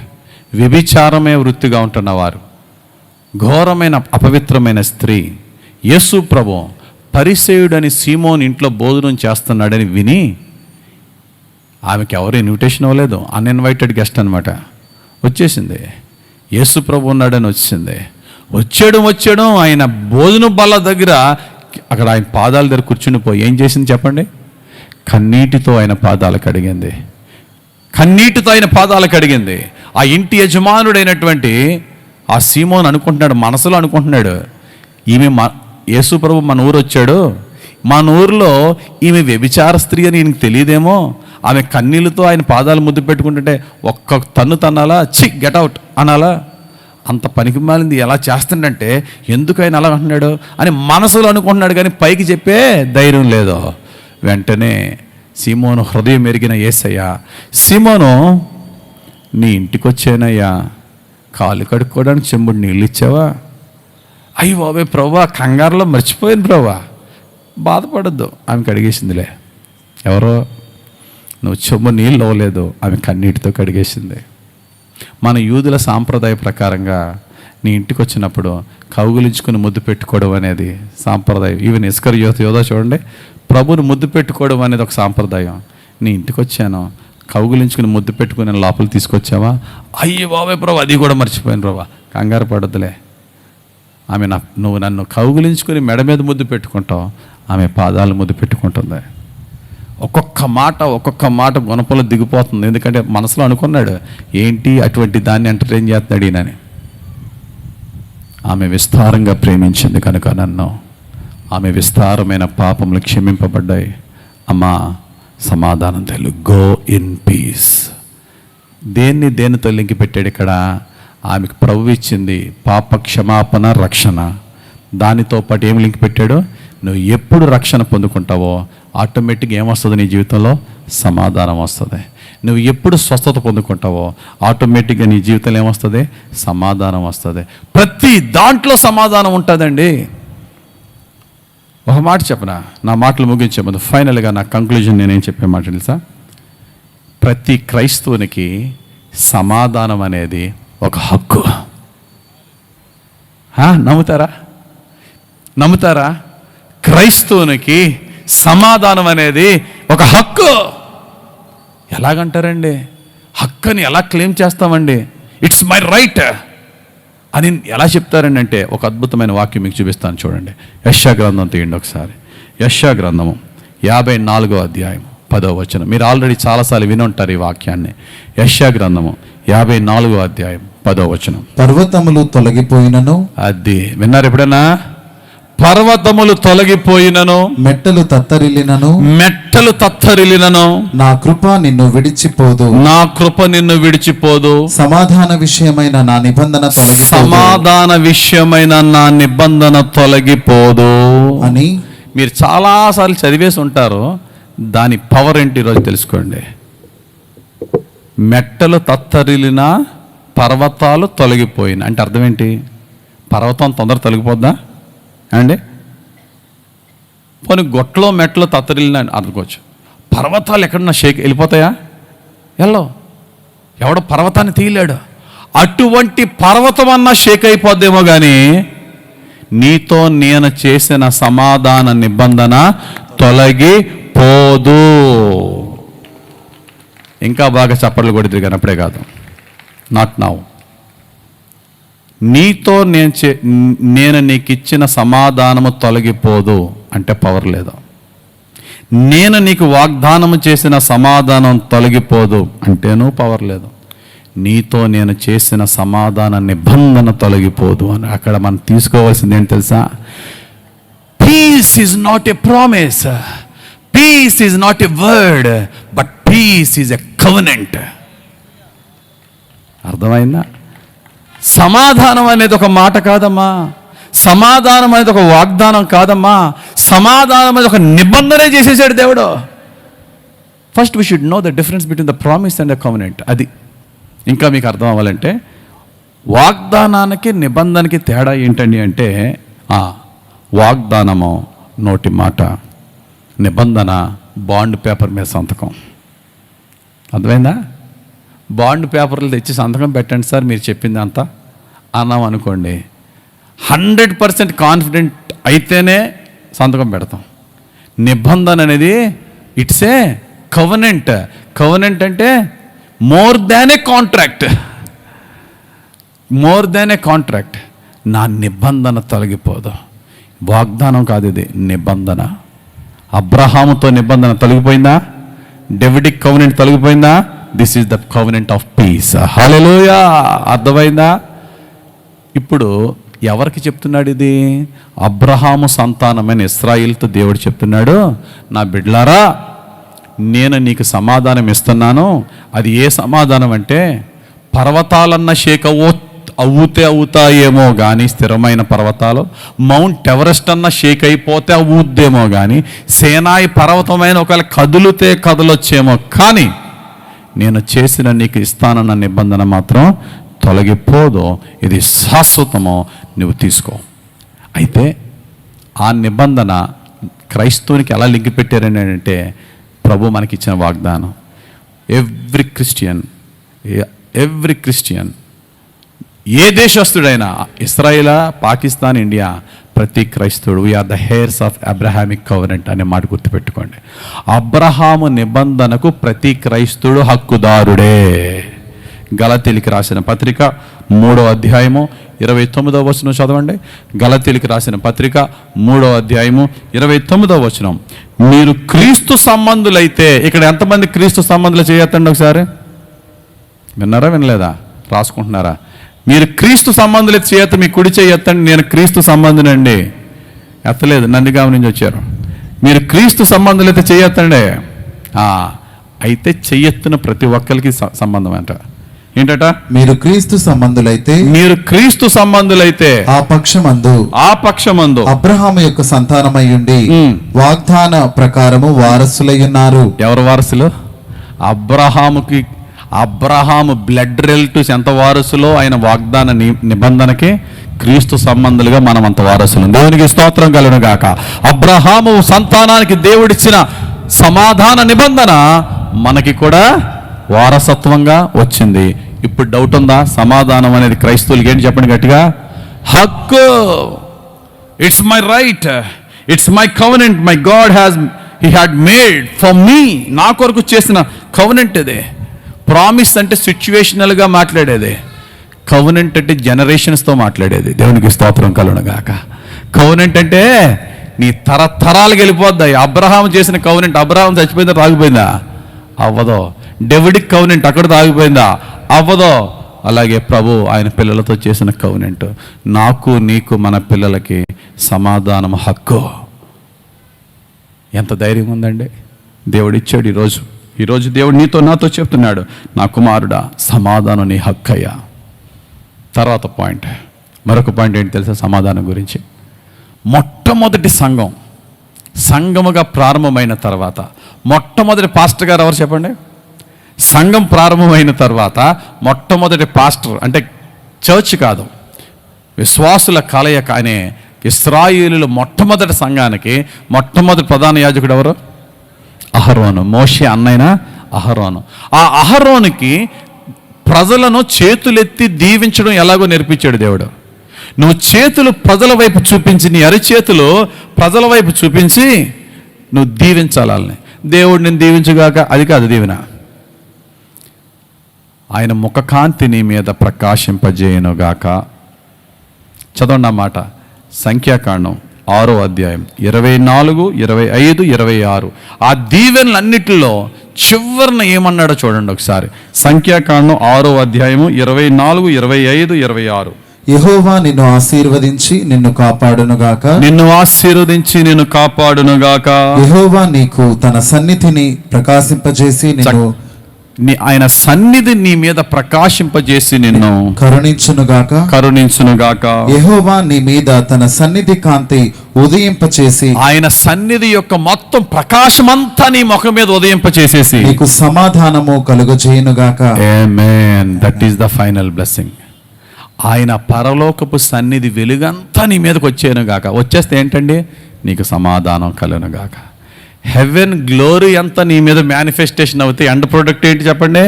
వ్యభిచారమే వృత్తిగా ఉంటున్నవారు, ఘోరమైన అపవిత్రమైన స్త్రీ, యేసు ప్రభు పరిసేయుడని సీమోన్ ఇంట్లో భోజనం చేస్తున్నాడని విని, ఆమెకి ఎవరు ఇన్విటేషన్ ఇవ్వలేదు, అన్ఇన్వైటెడ్ గెస్ట్ అనమాట, వచ్చేసింది. యేసు ప్రభు ఉన్నాడని వచ్చింది. వచ్చాడు ఆయన భోజనం బల్ల దగ్గర, అక్కడ ఆయన పాదాల దగ్గర కూర్చుని పోయి ఏం చేసింది చెప్పండి? కన్నీటితో ఆయన పాదాలు కడిగింది. కన్నీటితో ఆయన పాదాలు కడిగింది. ఆ ఇంటి యజమానుడైనటువంటి ఆ సీమోన్ అనుకుంటున్నాడు, మనసులో అనుకుంటున్నాడు, ఈమె యేసు ప్రభు మన ఊరు వచ్చాడు, మన ఊరిలో ఈమె వ్యభిచార స్త్రీ అని ఈయనకి తెలియదేమో, ఆమె కన్నీళ్ళతో ఆయన పాదాలు ముద్దు పెట్టుకుంటుంటే ఒక్క తన్ను తన్నాలా, గెట్ అవుట్ అనాలా? అంత పనికి మాలింది ఎలా చేస్తుండంటే ఎందుకు ఆయన అలా అంటున్నాడు అని మనసులో అనుకుంటున్నాడు, కానీ పైకి చెప్పే ధైర్యం లేదు. వెంటనే సీమోను హృదయం ఎరిగిన యేసయ్య, సీమోను నీ ఇంటికి వచ్చానయ్యా, కాలు కడుక్కోవడానికి చెంబుడు నీళ్ళు ఇచ్చావా? అయ్యి బాబే ప్రభువా, కంగారులో మర్చిపోయాను ప్రభువా. బాధపడద్దు, ఆమె కడిగేసిందిలే. ఎవరో నువ్వు చెంబు నీళ్ళు ఇవ్వలేదు, ఆమె కన్నీటితో కడిగేసింది. మన యూదుల సాంప్రదాయ ప్రకారంగా నీ ఇంటికి వచ్చినప్పుడు కౌగులించుకుని ముద్దు పెట్టుకోవడం అనేది సాంప్రదాయం. ఈవెన్ ఇస్కరియోతు యోధా చూడండి, ప్రభుని ముద్దు పెట్టుకోవడం అనేది ఒక సాంప్రదాయం. నీ ఇంటికి వచ్చాను, కౌగులించుకుని ముద్దు పెట్టుకుని లోపల తీసుకొచ్చావా? అయ్యి బాబాయ్ ప్రభు, అది కూడా మర్చిపోయాను ప్రభు. కంగారు పడద్దులే, ఆమె నువ్వు నన్ను కౌగులించుకుని మెడ మీద ముద్దు పెట్టుకుంటావు, ఆమె పాదాలు ముద్దు పెట్టుకుంటుంది. ఒక్కొక్క మాట గుణపలు దిగిపోతుంది. ఎందుకంటే మనసులో అనుకున్నాడు, ఏంటి అటువంటి దాన్ని ఎంటర్టైన్ చేస్తున్నాడు ఈయనని. ఆమె విస్తారంగా ప్రేమించింది కనుక నన్ను, ఆమె విస్తారమైన పాపములు క్షమింపబడ్డాయి. అమ్మా సమాధానం తెలుగు, గో ఇన్ పీస్. దేనితో లింకి పెట్టాడు ఇక్కడ? ఆమెకు ప్రభు ఇచ్చింది పాప క్షమాపణ, రక్షణ. దానితో పాటు ఏమి లింక్ పెట్టాడు? నువ్వు ఎప్పుడు రక్షణ పొందుకుంటావో ఆటోమేటిక్గా ఏమొస్తుంది నీ జీవితంలో? సమాధానం వస్తుంది. నువ్వు ఎప్పుడు స్వస్థత పొందుకుంటావో ఆటోమేటిక్గా నీ జీవితంలో ఏమొస్తుంది? సమాధానం వస్తుంది. ప్రతి దాంట్లో సమాధానం ఉంటుందండి. ఒక మాట చెప్పనా, నా మాటలు ముగించే ముందు ఫైనల్గా నా కంక్లూజన్ నేనేం చెప్పే మాట తెలుసా? ప్రతి క్రైస్తవునికి సమాధానం అనేది ఒక హక్కు. నమ్ముతారా? క్రైస్తవునికి సమాధానం అనేది ఒక హక్కు. ఎలాగంటారండి? హక్కుని ఎలా క్లెయిమ్ చేస్తామండి? ఇట్స్ మై రైట్ అని ఎలా చెప్తారండి అంటే, ఒక అద్భుతమైన వాక్యం మీకు చూపిస్తాను చూడండి. యెషయా గ్రంథం తీయండి ఒకసారి. యెషయా గ్రంథము 54వ అధ్యాయం 10వ వచనం. మీరు ఆల్రెడీ చాలాసార్లు విని ఉంటారు ఈ వాక్యాన్ని. యెషయా గ్రంథము 54వ అధ్యాయం 10వ వచనం. పర్వతములు తొలగిపోయినను, అది విన్నారు ఎప్పుడైనా? పర్వతములు తొలగిపోయినను, మెట్టలు తత్తరిల్లినను, నా కృప నిన్ను విడిచిపోదు, సమాధాన విషయమైన నా నిబంధన తొలగిపోదు అని మీరు చాలాసార్లు చదివేసి ఉంటారు. దాని పవర్ ఏంటి ఈరోజు తెలుసుకోండి. మెట్టలు తత్తరిల్లిన, పర్వతాలు తొలగిపోయిన అంటే అర్థం ఏంటి? పర్వతం తొందర తొలగిపోద్దా అండి? పోనీ గొట్టలో మెట్టలో తత్తరిల్లిన అనుకోవచ్చు. పర్వతాలు ఎక్కడన్నా వెళ్ళిపోతాయా? ఎవడో పర్వతాన్ని తీయలేడు. అటువంటి పర్వతం అన్నా షేక్ అయిపోద్దేమో కానీ నీతో నేను చేసిన సమాధాన నిబంధన తొలగిపోదు. ఇంకా బాగా చప్పట్లు కొడితే కానీ అప్పుడే కాదు, నాట్ నౌ. నీతో నేను నీకు ఇచ్చిన సమాధానము తొలగిపోదు అంటే పవర్ లేదు. నేను నీకు వాగ్దానము చేసిన సమాధానం తొలగిపోదు అంటేనూ పవర్ లేదు. నీతో నేను చేసిన సమాధాన నిబంధన తొలగిపోదు అని అక్కడ మనం తీసుకోవాల్సింది ఏంటి తెలుసా? Peace is not a promise, peace is not a word, but peace is a covenant. అర్థమైందా? సమాధానం అనేది ఒక మాట కాదమ్మా, సమాధానం అనేది ఒక వాగ్దానం కాదమ్మా, సమాధానం అనేది ఒక నిబంధనే చేసేసాడు దేవుడు. First we should know the difference between the promise and the covenant. అది ఇంకా మీకు అర్థం అవ్వాలంటే వాగ్దానానికి నిబంధనకి తేడా ఏంటండి అంటే, వాగ్దానము నోటి మాట, నిబంధన బాండ్ పేపర్ మీద సంతకం. అర్థమైందా? బాండ్ పేపర్లు తెచ్చి సంతకం పెట్టండి సార్ మీరు చెప్పింది అంతా అన్నాం అనుకోండి, 100% కాన్ఫిడెంట్ అయితేనే సంతకం పెడతాం. నిబంధన అనేది ఇట్స్ ఏ కవనెంట్. కవనెంట్ అంటే more than a contract. More than a contract. నా నిబంధన తొలగిపోదు. వాగ్దానం కాదు, ఇది నిబంధన. అబ్రహాముతో నిబంధన తొలగిపోయిందా? డేవిడిక్ కవనెంట్ తొలగిపోయిందా? This is the covenant of peace. Hallelujah. అర్థమైందా? ఇప్పుడు ఎవరికి చెప్తున్నాడు ఇది? అబ్రహాము సంతానమైన ఇశ్రాయేలుతో దేవుడు చెప్తున్నాడు, నా బిడ్డలారా నేను నీకు సమాధానం ఇస్తున్నాను. అది ఏ సమాధానం అంటే, పర్వతాలన్న షేక్ అవుతాయేమో కానీ స్థిరమైన పర్వతాలు, మౌంట్ ఎవరెస్ట్ అన్న షేక్ అయిపోతే అవుద్దేమో కానీ, సేనాయి పర్వతమైన ఒకవేళ కదులుతే కదలొచ్చేమో కానీ నేను చేసిన నీకు ఇస్తానన్న నిబంధన మాత్రం తొలగిపోదు. ఇది శాశ్వతమో, నువ్వు తీసుకో. అయితే ఆ నిబంధన క్రైస్తవునికి ఎలా లింక్ పెట్టారని అంటే, ప్రభు మనకిచ్చిన వాగ్దానం. ఎవ్రీ క్రిస్టియన్ ఏ దేశస్తుడైనా, ఇస్రాయేలా, పాకిస్తాన్, ఇండియా, ప్రతి క్రైస్తవుడు we are the heirs of Abrahamic covenant అనే మాట గుర్తుపెట్టుకోండి. అబ్రహాము నిబంధనకు ప్రతి క్రైస్తవుడు హక్కుదారుడే. గలతీయులకు రాసిన పత్రిక 3వ అధ్యాయము 29వ వచనం చదవండి. గలతీయులకు రాసిన పత్రిక 3వ అధ్యాయము 29వ వచనం. మీరు క్రీస్తు సంబంధులైతే, ఇక్కడ ఎంతమంది క్రీస్తు సంబంధులు చేయొద్దండి ఒకసారి. విన్నారా వినలేదా? రాసుకుంటున్నారా? మీరు క్రీస్తు సంబంధులు చేయొద్దు, మీ కుడి చేయొద్దండి. నేను క్రీస్తు సంబంధునండి. ఎత్తలేదు, నందిగామ నుంచి వచ్చారు. మీరు క్రీస్తు సంబంధులైతే చేయొద్దండి. అయితే చెయ్యెత్తున ప్రతి ఒక్కరికి సంబంధం అంట. ఏంటట? మీరు క్రీస్తు సంబంధులైతే ఆ పక్షమందు అబ్రహాము యొక్క సంతానమై ఉండి వాగ్దాన ప్రకారము వారసులై ఉన్నారు. ఎవరు వారసులు? అబ్రహాము బ్లడ్ రిలేటివ్స్ ఎంత వారసులో ఆయన వాగ్దాన నిబంధనకి క్రీస్తు సంబంధులుగా మనం అంత వారసులు. దేవునికి స్తోత్రం కలుగును గాక. అబ్రహాము సంతానానికి దేవుడిచ్చిన సమాధాన నిబంధన మనకి కూడా వారసత్వంగా వచ్చింది. ఇప్పుడు డౌట్ ఉందా? సమాధానం అనేది క్రైస్తవులకి ఏంటి చెప్పండి గట్టిగా? హక్కు. It's my right, it's my covenant my God he had made for me. నా కొరకు చేసిన కవనెంట్ ఇది. ప్రామిస్ అంటే సిచ్యువేషనల్గా మాట్లాడేది. కవనెంట్ అంటే జనరేషన్స్తో మాట్లాడేది. దేవునికి స్తోత్రం కలుగును గాక. కవనెంట్ అంటే నీ తరతరాలకు వెళ్ళిపోద్దా. అబ్రహాం చేసిన కవనెంట్, అబ్రహాం చచ్చిపోయిందా? రాగిపోయిందా? అవ్వదో. డేవిడిక్ కవనెంట్ అక్కడ ఆగిపోయిందా? అవ్వదో. అలాగే ప్రభు ఆయన పిల్లలతో చేసిన కవనెంట్, నాకు నీకు మన పిల్లలకి సమాధానం హక్కు. ఎంత ధైర్యం ఉందండి. దేవుడు ఇచ్చాడు. ఈరోజు దేవుడు నీతో నాతో చెప్తున్నాడు, నా కుమారుడా సమాధానం నీ హక్కయ్యా. తర్వాత పాయింట్, మరొక పాయింట్ ఏంటి తెలుసా సమాధానం గురించి? మొట్టమొదటి సంఘముగా ప్రారంభమైన తర్వాత మొట్టమొదటి పాస్టర్ గారు ఎవరు చెప్పండి? సంఘం ప్రారంభమైన తర్వాత మొట్టమొదటి పాస్టర్ అంటే చర్చ్ కాదు, విశ్వాసుల కలయిక అనే ఇశ్రాయేలుల మొట్టమొదటి సంఘానికి మొట్టమొదటి ప్రధాన యాజకుడు ఎవరు? అహరోను. మోషే అన్నైన అహరోను. ఆ అహరోనుకి ప్రజలను చేతులెత్తి దీవించడం ఎలాగో నేర్పించాడు దేవుడు. నువ్వు చేతులు ప్రజల వైపు చూపించి, నీ అరిచేతులు ప్రజల వైపు చూపించి నువ్వు దీవించాలని. దేవుడు నేను దీవించుగాక, అది కాదు దీవెన. ఆయన ముఖకాంతి నీ మీద ప్రకాశింపజేయనుగాక. చదవండి ఆ మాట. సంఖ్యాకాండం 6వ అధ్యాయం 24, 25, 26. ఆ దీవెనలన్నిటిలో చివరిన ఏమన్నాడో చూడండి ఒకసారి. సంఖ్యాకాండం 6వ అధ్యాయము 24, 25, 26. యెహోవా నిన్ను ఆశీర్వదించి నిన్ను కాపాడునుగాక. యెహోవా నీకు తన సన్నిధిని ప్రకాశింపజేసి నిన్ను, ఆయన సన్నిధి నీ మీద ప్రకాశింపజేసి నిన్ను కరుణించునుగాక. యెహోవా నీ మీద తన సన్నిధి కాంతి ఉదయింపచేసి, ఆయన సన్నిధి యొక్క మొత్తం ప్రకాశమంతా నీ ముఖం మీద ఉదయింపచేసేసి నీకు సమాధానము కలుగజేయునుగాక. Amen. That is the final blessing. ఆయన పరలోకపు సన్నిధి వెలుగంతా నీ మీదకి వచ్చేను గాక. వచ్చేస్తే ఏంటండి? నీకు సమాధానం కలుగును గాక. హెవెన్ గ్లోరీ అంతా నీ మీద మేనిఫెస్టేషన్ అవుతాయి. ఎండ్ ప్రోడక్ట్ ఏంటి చెప్పండి?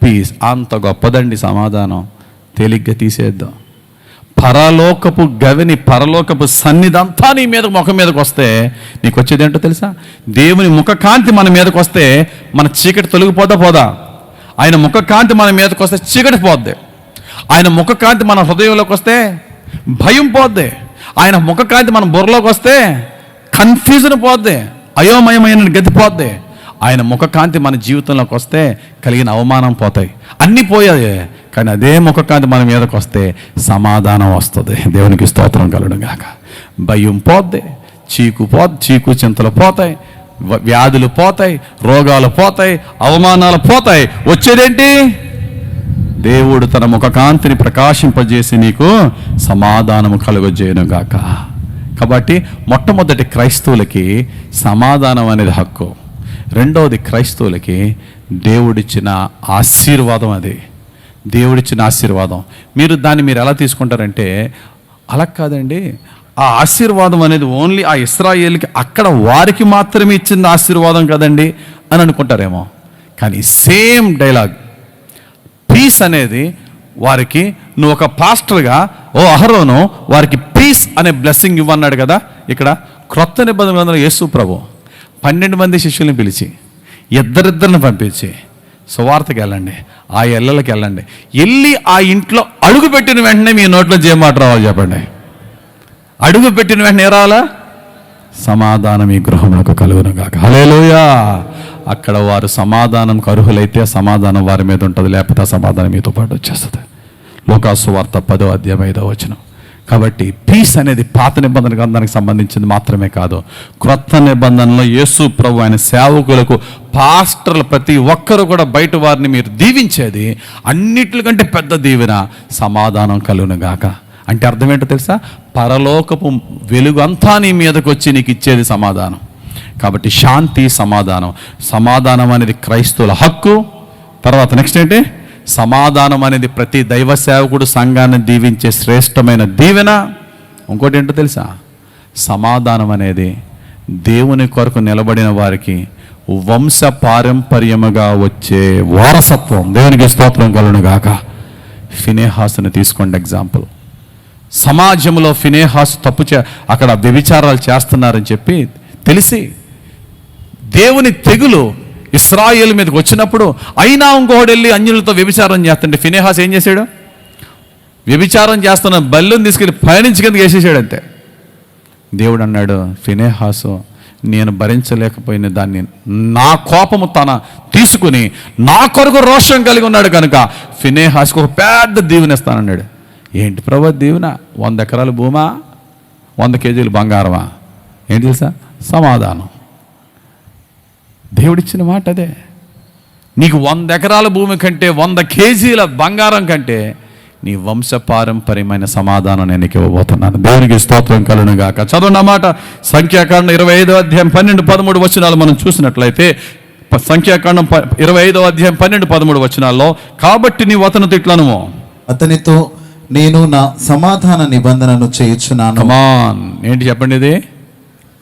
పీస్. అంత గొప్పదండి సమాధానం. తేలిగ్గా తీసేద్దాం. పరలోకపు గవిని, పరలోకపు సన్నిధి అంతా నీ మీద ముఖం మీదకి వస్తే నీకు వచ్చేది ఏంటో తెలుసా? దేవుని ముఖకాంతి మన మీదకి వస్తే మన చీకటి తొలగిపోదా? ఆయన ముఖకాంతి మన మీదకి వస్తే చీకటి పోద్ది. ఆయన ముఖకాంతి మన హృదయంలోకి వస్తే భయం పోద్ది. ఆయన ముఖకాంతి మన బుర్రలోకి వస్తే కన్ఫ్యూజన్ పోద్ది, అయోమయమైన గతి పోద్ది. ఆయన ముఖకాంతి మన జీవితంలోకి వస్తే కలిగిన అవమానం పోతాయి, అన్నీ పోయాయి. కానీ అదే ముఖకాంతి మన మీదకి వస్తే సమాధానం వస్తుంది. దేవునికి స్తోత్రం కలుగును గాక. భయం పోద్ది, చీకు చింతలు పోతాయి, వ్యాధులు పోతాయి, రోగాలు పోతాయి, అవమానాలు పోతాయి. వచ్చేదేంటి? దేవుడు తన ముఖకాంతిని ప్రకాశింపజేసి నీకు సమాధానము కలుగజేయును గాక. కాబట్టి మొట్టమొదటి క్రైస్తవులకి సమాధానం అనేది హక్కు. రెండవది క్రైస్తవులకి దేవుడిచ్చిన ఆశీర్వాదం. అది దేవుడిచ్చిన ఆశీర్వాదం. మీరు ఎలా తీసుకుంటారంటే, అలా కాదండి, ఆ ఆశీర్వాదం అనేది ఓన్లీ ఆ ఇశ్రాయేలుకి అక్కడ వారికి మాత్రమే ఇచ్చిన ఆశీర్వాదం కదండి అని అనుకుంటారేమో. కానీ సేమ్ డైలాగ్, పీస్ అనేది వారికి, నువ్వు ఒక పాస్టర్గా ఓ అహరోను వారికి పీస్ అనే బ్లెస్సింగ్ ఇవ్వన్నాడు కదా. ఇక్కడ క్రొత్త నిబంధనలో యేసు ప్రభు 12 మంది శిష్యుల్ని పిలిచి ఇద్దరిద్దరిని పంపించి సువార్తకి వెళ్ళండి, ఆ ఇళ్ళకి వెళ్ళండి, వెళ్ళి ఆ ఇంట్లో అడుగు పెట్టిన వెంటనే మీ నోట్లో చేయమాట రావాలి చెప్పండి. అడుగు పెట్టిన వెంటనే రావాలా? సమాధానం ఈ గృహంలోకి కలుగును గాక. హల్లెలూయా. అక్కడ వారు సమాధానంకు అర్హులైతే సమాధానం వారి మీద ఉంటుంది, లేకపోతే ఆ సమాధానం మీతో పాటు వచ్చేస్తుంది. లోకాసు వార్త 10వ అధ్యాయం 5వ వచనం. కాబట్టి పీస్ అనేది పాత నిబంధన గ్రంథానికి సంబంధించింది మాత్రమే కాదు, క్రొత్త నిబంధనలో యేసు ప్రభు ఆయన సేవకులకు, పాస్టర్లు ప్రతి ఒక్కరు కూడా బయట వారిని మీరు దీవించేది అన్నిటికంటే పెద్ద దీవెన సమాధానం కలుగును గాక. అంటే అర్థం ఏంటో తెలుసా? పరలోకపు వెలుగు అంతా నీ మీదకి వచ్చి నీకు ఇచ్చేది సమాధానం. కాబట్టి శాంతి, సమాధానం అనేది క్రైస్తవుల హక్కు. తర్వాత నెక్స్ట్ ఏంటి? సమాధానం అనేది ప్రతి దైవ సేవకుడు సంఘాన్ని దీవించే శ్రేష్టమైన దీవెన. ఇంకోటి ఏంటో తెలుసా? సమాధానం అనేది దేవుని కొరకు నిలబడిన వారికి వంశ పారంపర్యముగా వచ్చే వారసత్వం. దేవునికి స్తోత్రం కలుగును గాక. ఫినెహాసుని తీసుకోండి ఎగ్జాంపుల్. సమాజంలో ఫినెహాసు అక్కడ వ్యభిచారాలు చేస్తున్నారని చెప్పి తెలిసి దేవుని తెగులు ఇశ్రాయేలు మీదకి వచ్చినప్పుడు, అయినా ఇంకోటి వెళ్ళి అన్యులతో వ్యభిచారం చేస్తుంటే ఫినెహాసు ఏం చేశాడు? వ్యభిచారం చేస్తున్న బల్లుని తీసుకెళ్ళి పయనించి కిందకి వేసేసాడు అంతే. దేవుడు అన్నాడు, ఫినెహాసు నేను భరించలేకపోయిన దాన్ని నా కోపము తన తీసుకుని నా కొరకు రోషం కలిగి ఉన్నాడు కనుక ఫినెహాసుకు ఒక పెద్ద దీవెనిస్తానన్నాడు. ఏంటి ప్రభు దీవెన? 100 ఎకరాల భూమా, 100 కేజీలు బంగారమా? ఏంటి తెలుసా? సమాధానం. దేవుడిచ్చిన మాట అదే. నీకు 100 ఎకరాల భూమి కంటే, 100 కేజీల బంగారం కంటే నీ వంశ పారంపర్యమైన సమాధానం నేను ఇవ్వబోతున్నాను. దేవునికి స్తోత్రం కలుగును గాక. చదవండి అన్నమాట. సంఖ్యాకాండం 25వ అధ్యాయం 12-13 వచనాలు మనం చూసినట్లయితే, సంఖ్యాకాండం 25వ అధ్యాయం 12-13 వచనాల్లో, కాబట్టి నీవు అతనితో ఇట్లనుము, అతనితో నేను నా సమాధాన నిబంధనను చేయుచున్నాను. కమాన్. ఏంటి చెప్పండి? ఇది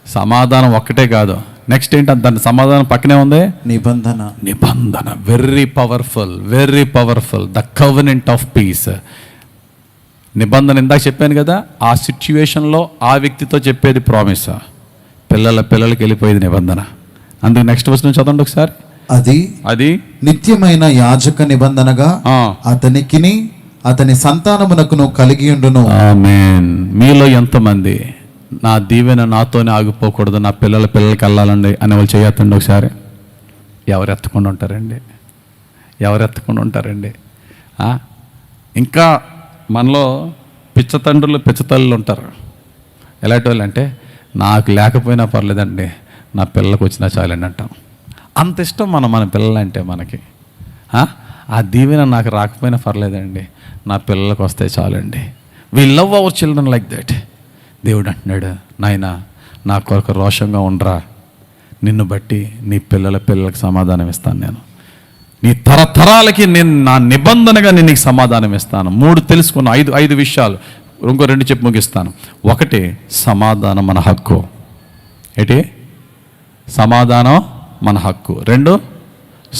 సమాధానం ఒక్కటే కాదు, నెక్స్ట్ ఏంటి? దాని సమాధానం పక్కనే ఉంది, నిబంధన. Very powerful, the covenant of piece. నిబంధన ఇందాక చెప్పాను కదా, ఆ సిచ్యువేషన్లో ఆ వ్యక్తితో చెప్పేది ప్రామిస్, పిల్లలకి వెళ్ళిపోయేది నిబంధన. అందుకు నెక్స్ట్ వచనం చదవండి ఒకసారి. అది నిత్యమైన యాజక నిబంధనగా అతనికిని అతని సంతానమునకును కలిగి ఉండును. ఆమేన్. మీలో ఎంతమంది నా దీవెన నాతోనే ఆగిపోకూడదు, నా పిల్లలకి వెళ్ళాలండి అనే వాళ్ళు చేయొద్దండి ఒకసారి. ఎవరు ఎత్తకుండా ఉంటారండి? ఇంకా మనలో పిచ్చతల్లులు ఉంటారు. ఎలాంటి వాళ్ళు అంటే, నాకు లేకపోయినా పర్లేదండి, నా పిల్లలకు వచ్చినా చాలండి అంటాం. అంత ఇష్టం మన పిల్లలంటే మనకి. ఆ దీవెన నాకు రాకపోయినా పర్లేదండి, నా పిల్లలకు వస్తే చాలండి. We love our children like that. దేవుడు అంటున్నాడు, నాయనా నా కొరకు రోషంగా ఉండరా, నిన్ను బట్టి నీ పిల్లలకి సమాధానం ఇస్తాను నేను. నీ తరతరాలకి నేను నా నిబంధనగా నేను నీకు సమాధానం ఇస్తాను. 3 తెలుసుకున్న 5 విషయాలు. ఇంకో 2 చెప్పి ముగిస్తాను. 1, సమాధానం మన హక్కు. ఏంటి? సమాధానం మన హక్కు. 2,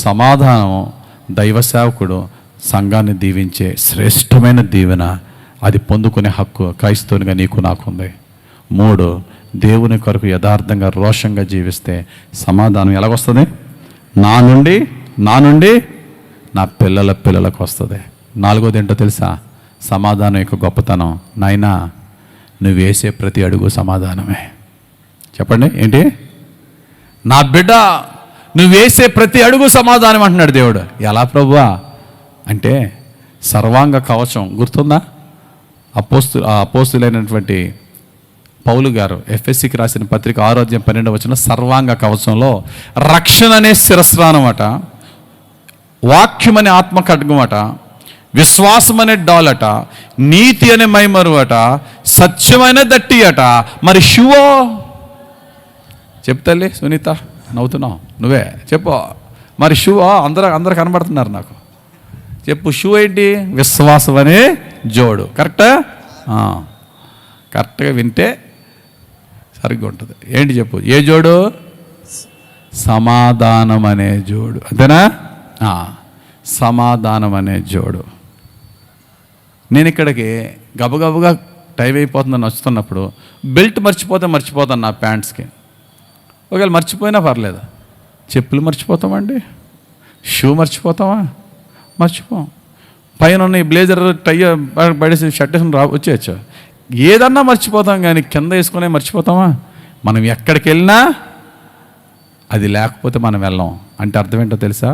సమాధానం దైవ సేవకుడు సంఘాన్ని దీవించే శ్రేష్టమైన దీవెన. అది పొందుకునే హక్కు క్రైస్తవునిగా నీకు నాకుంది. 3, దేవుని కొరకు యథార్థంగా రోషంగా జీవిస్తే సమాధానం ఎలాగొస్తుంది? నా నుండి నా పిల్లలకు వస్తుంది. 4వది ఏంటో తెలుసా? సమాధానం యొక్క గొప్పతనం. నాయనా, నువ్వు వేసే ప్రతి అడుగు సమాధానమే. చెప్పండి, ఏంటి? నా బిడ్డ, నువ్వు వేసే ప్రతి అడుగు సమాధానం అంటున్నాడు దేవుడు. ఎలా ప్రభువా అంటే, సర్వాంగ కవచం గుర్తుందా? అపోస్తులైనటువంటి పౌలు గారు ఎఫెసీకి రాసిన పత్రిక 6:12 సర్వాంగ కవచంలో రక్షణ అనే శిరస్త్రానం అట, వాక్యం అనే ఆత్మ ఖడ్గం అట, విశ్వాసం అనే డాలట, నీతి అనే మైమరు అట, సత్యమైన దట్టి అట. మరి షూవో చెప్తలే సునీత, నవ్వుతున్నావు నువ్వే చెప్పు. మరి షూవో అందరు కనబడుతున్నారు నాకు. చెప్పు, షూ ఏంటి? విశ్వాసం అనే జోడు. కరెక్టా? కరెక్ట్గా వింటే సరిగ్గా ఉంటుంది. ఏంటి చెప్పు? ఏ జోడు? సమాధానం అనే జోడు. అంతేనా? సమాధానం అనే జోడు. నేను ఇక్కడికి గబగబగా టైం అయిపోతుందని వస్తున్నప్పుడు బెల్ట్ మర్చిపోతాను నా ప్యాంట్స్కి. ఒకవేళ మర్చిపోయినా పర్లేదు. చెప్పులు మర్చిపోతామండి, షూ మర్చిపోతామా? మర్చిపోం. పైన ఉన్న ఈ బ్లేజర్ టై పడేసి షర్ట్ వేసుకుని వచ్చేయచ్చు. ఏదన్నా మర్చిపోతాం, కానీ కింద వేసుకునే మర్చిపోతామా? మనం ఎక్కడికి వెళ్ళినా అది లేకపోతే మనం వెళ్ళాం. అంటే అర్థం ఏంటో తెలుసా?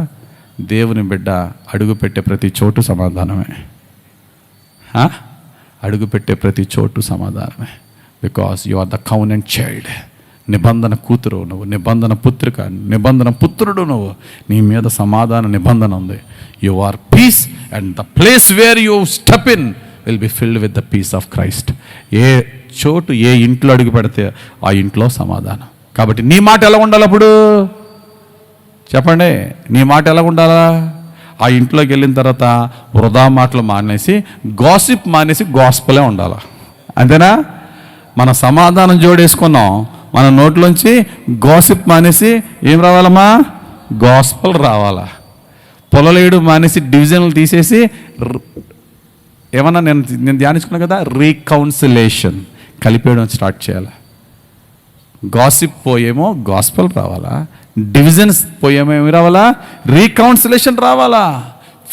దేవుని బిడ్డ అడుగు పెట్టే ప్రతి చోటు సమాధానమే. అడుగు పెట్టే ప్రతి చోటు సమాధానమే. Because you are the covenant child. నిబంధన కూతురు నువ్వు, నిబంధన పుత్రిక, నిబంధన పుత్రుడు నువ్వు. నీ మీద సమాధాన నిబంధన ఉంది. You are peace, and the place where you step in will be filled with the peace of Christ. ఏ చోటు, ఏ ఇంట్లో అడుగు పెడితే ఆ ఇంట్లో సమాధానం. కాబట్టి నీ మాట ఎలా ఉండాలి? అప్పుడు చెప్పండి, నీ మాట ఎలా ఉండాలా? ఆ ఇంట్లోకి వెళ్ళిన తర్వాత వృధా మాటలు మానేసి, గాసిప్ మానేసి గాస్పలే ఉండాలా. అంతేనా? మన సమాధానం జోడేసుకున్నాం, మన నోట్లోంచి గాసిప్ మానేసి ఏం రావాలమ్మా? గాస్పల్ రావాలా. పొలలేడు మానేసి డివిజన్లు తీసేసి ఏమన్నా నేను ధ్యానించుకున్నా కదా, రీకౌన్సిలేషన్, కలిపేయడం స్టార్ట్ చేయాలి. గాసిప్ పోయేమో గాస్పల్ రావాలా, డివిజన్స్ పోయేమో ఏమి రావాలా? రీకౌన్సిలేషన్ రావాలా.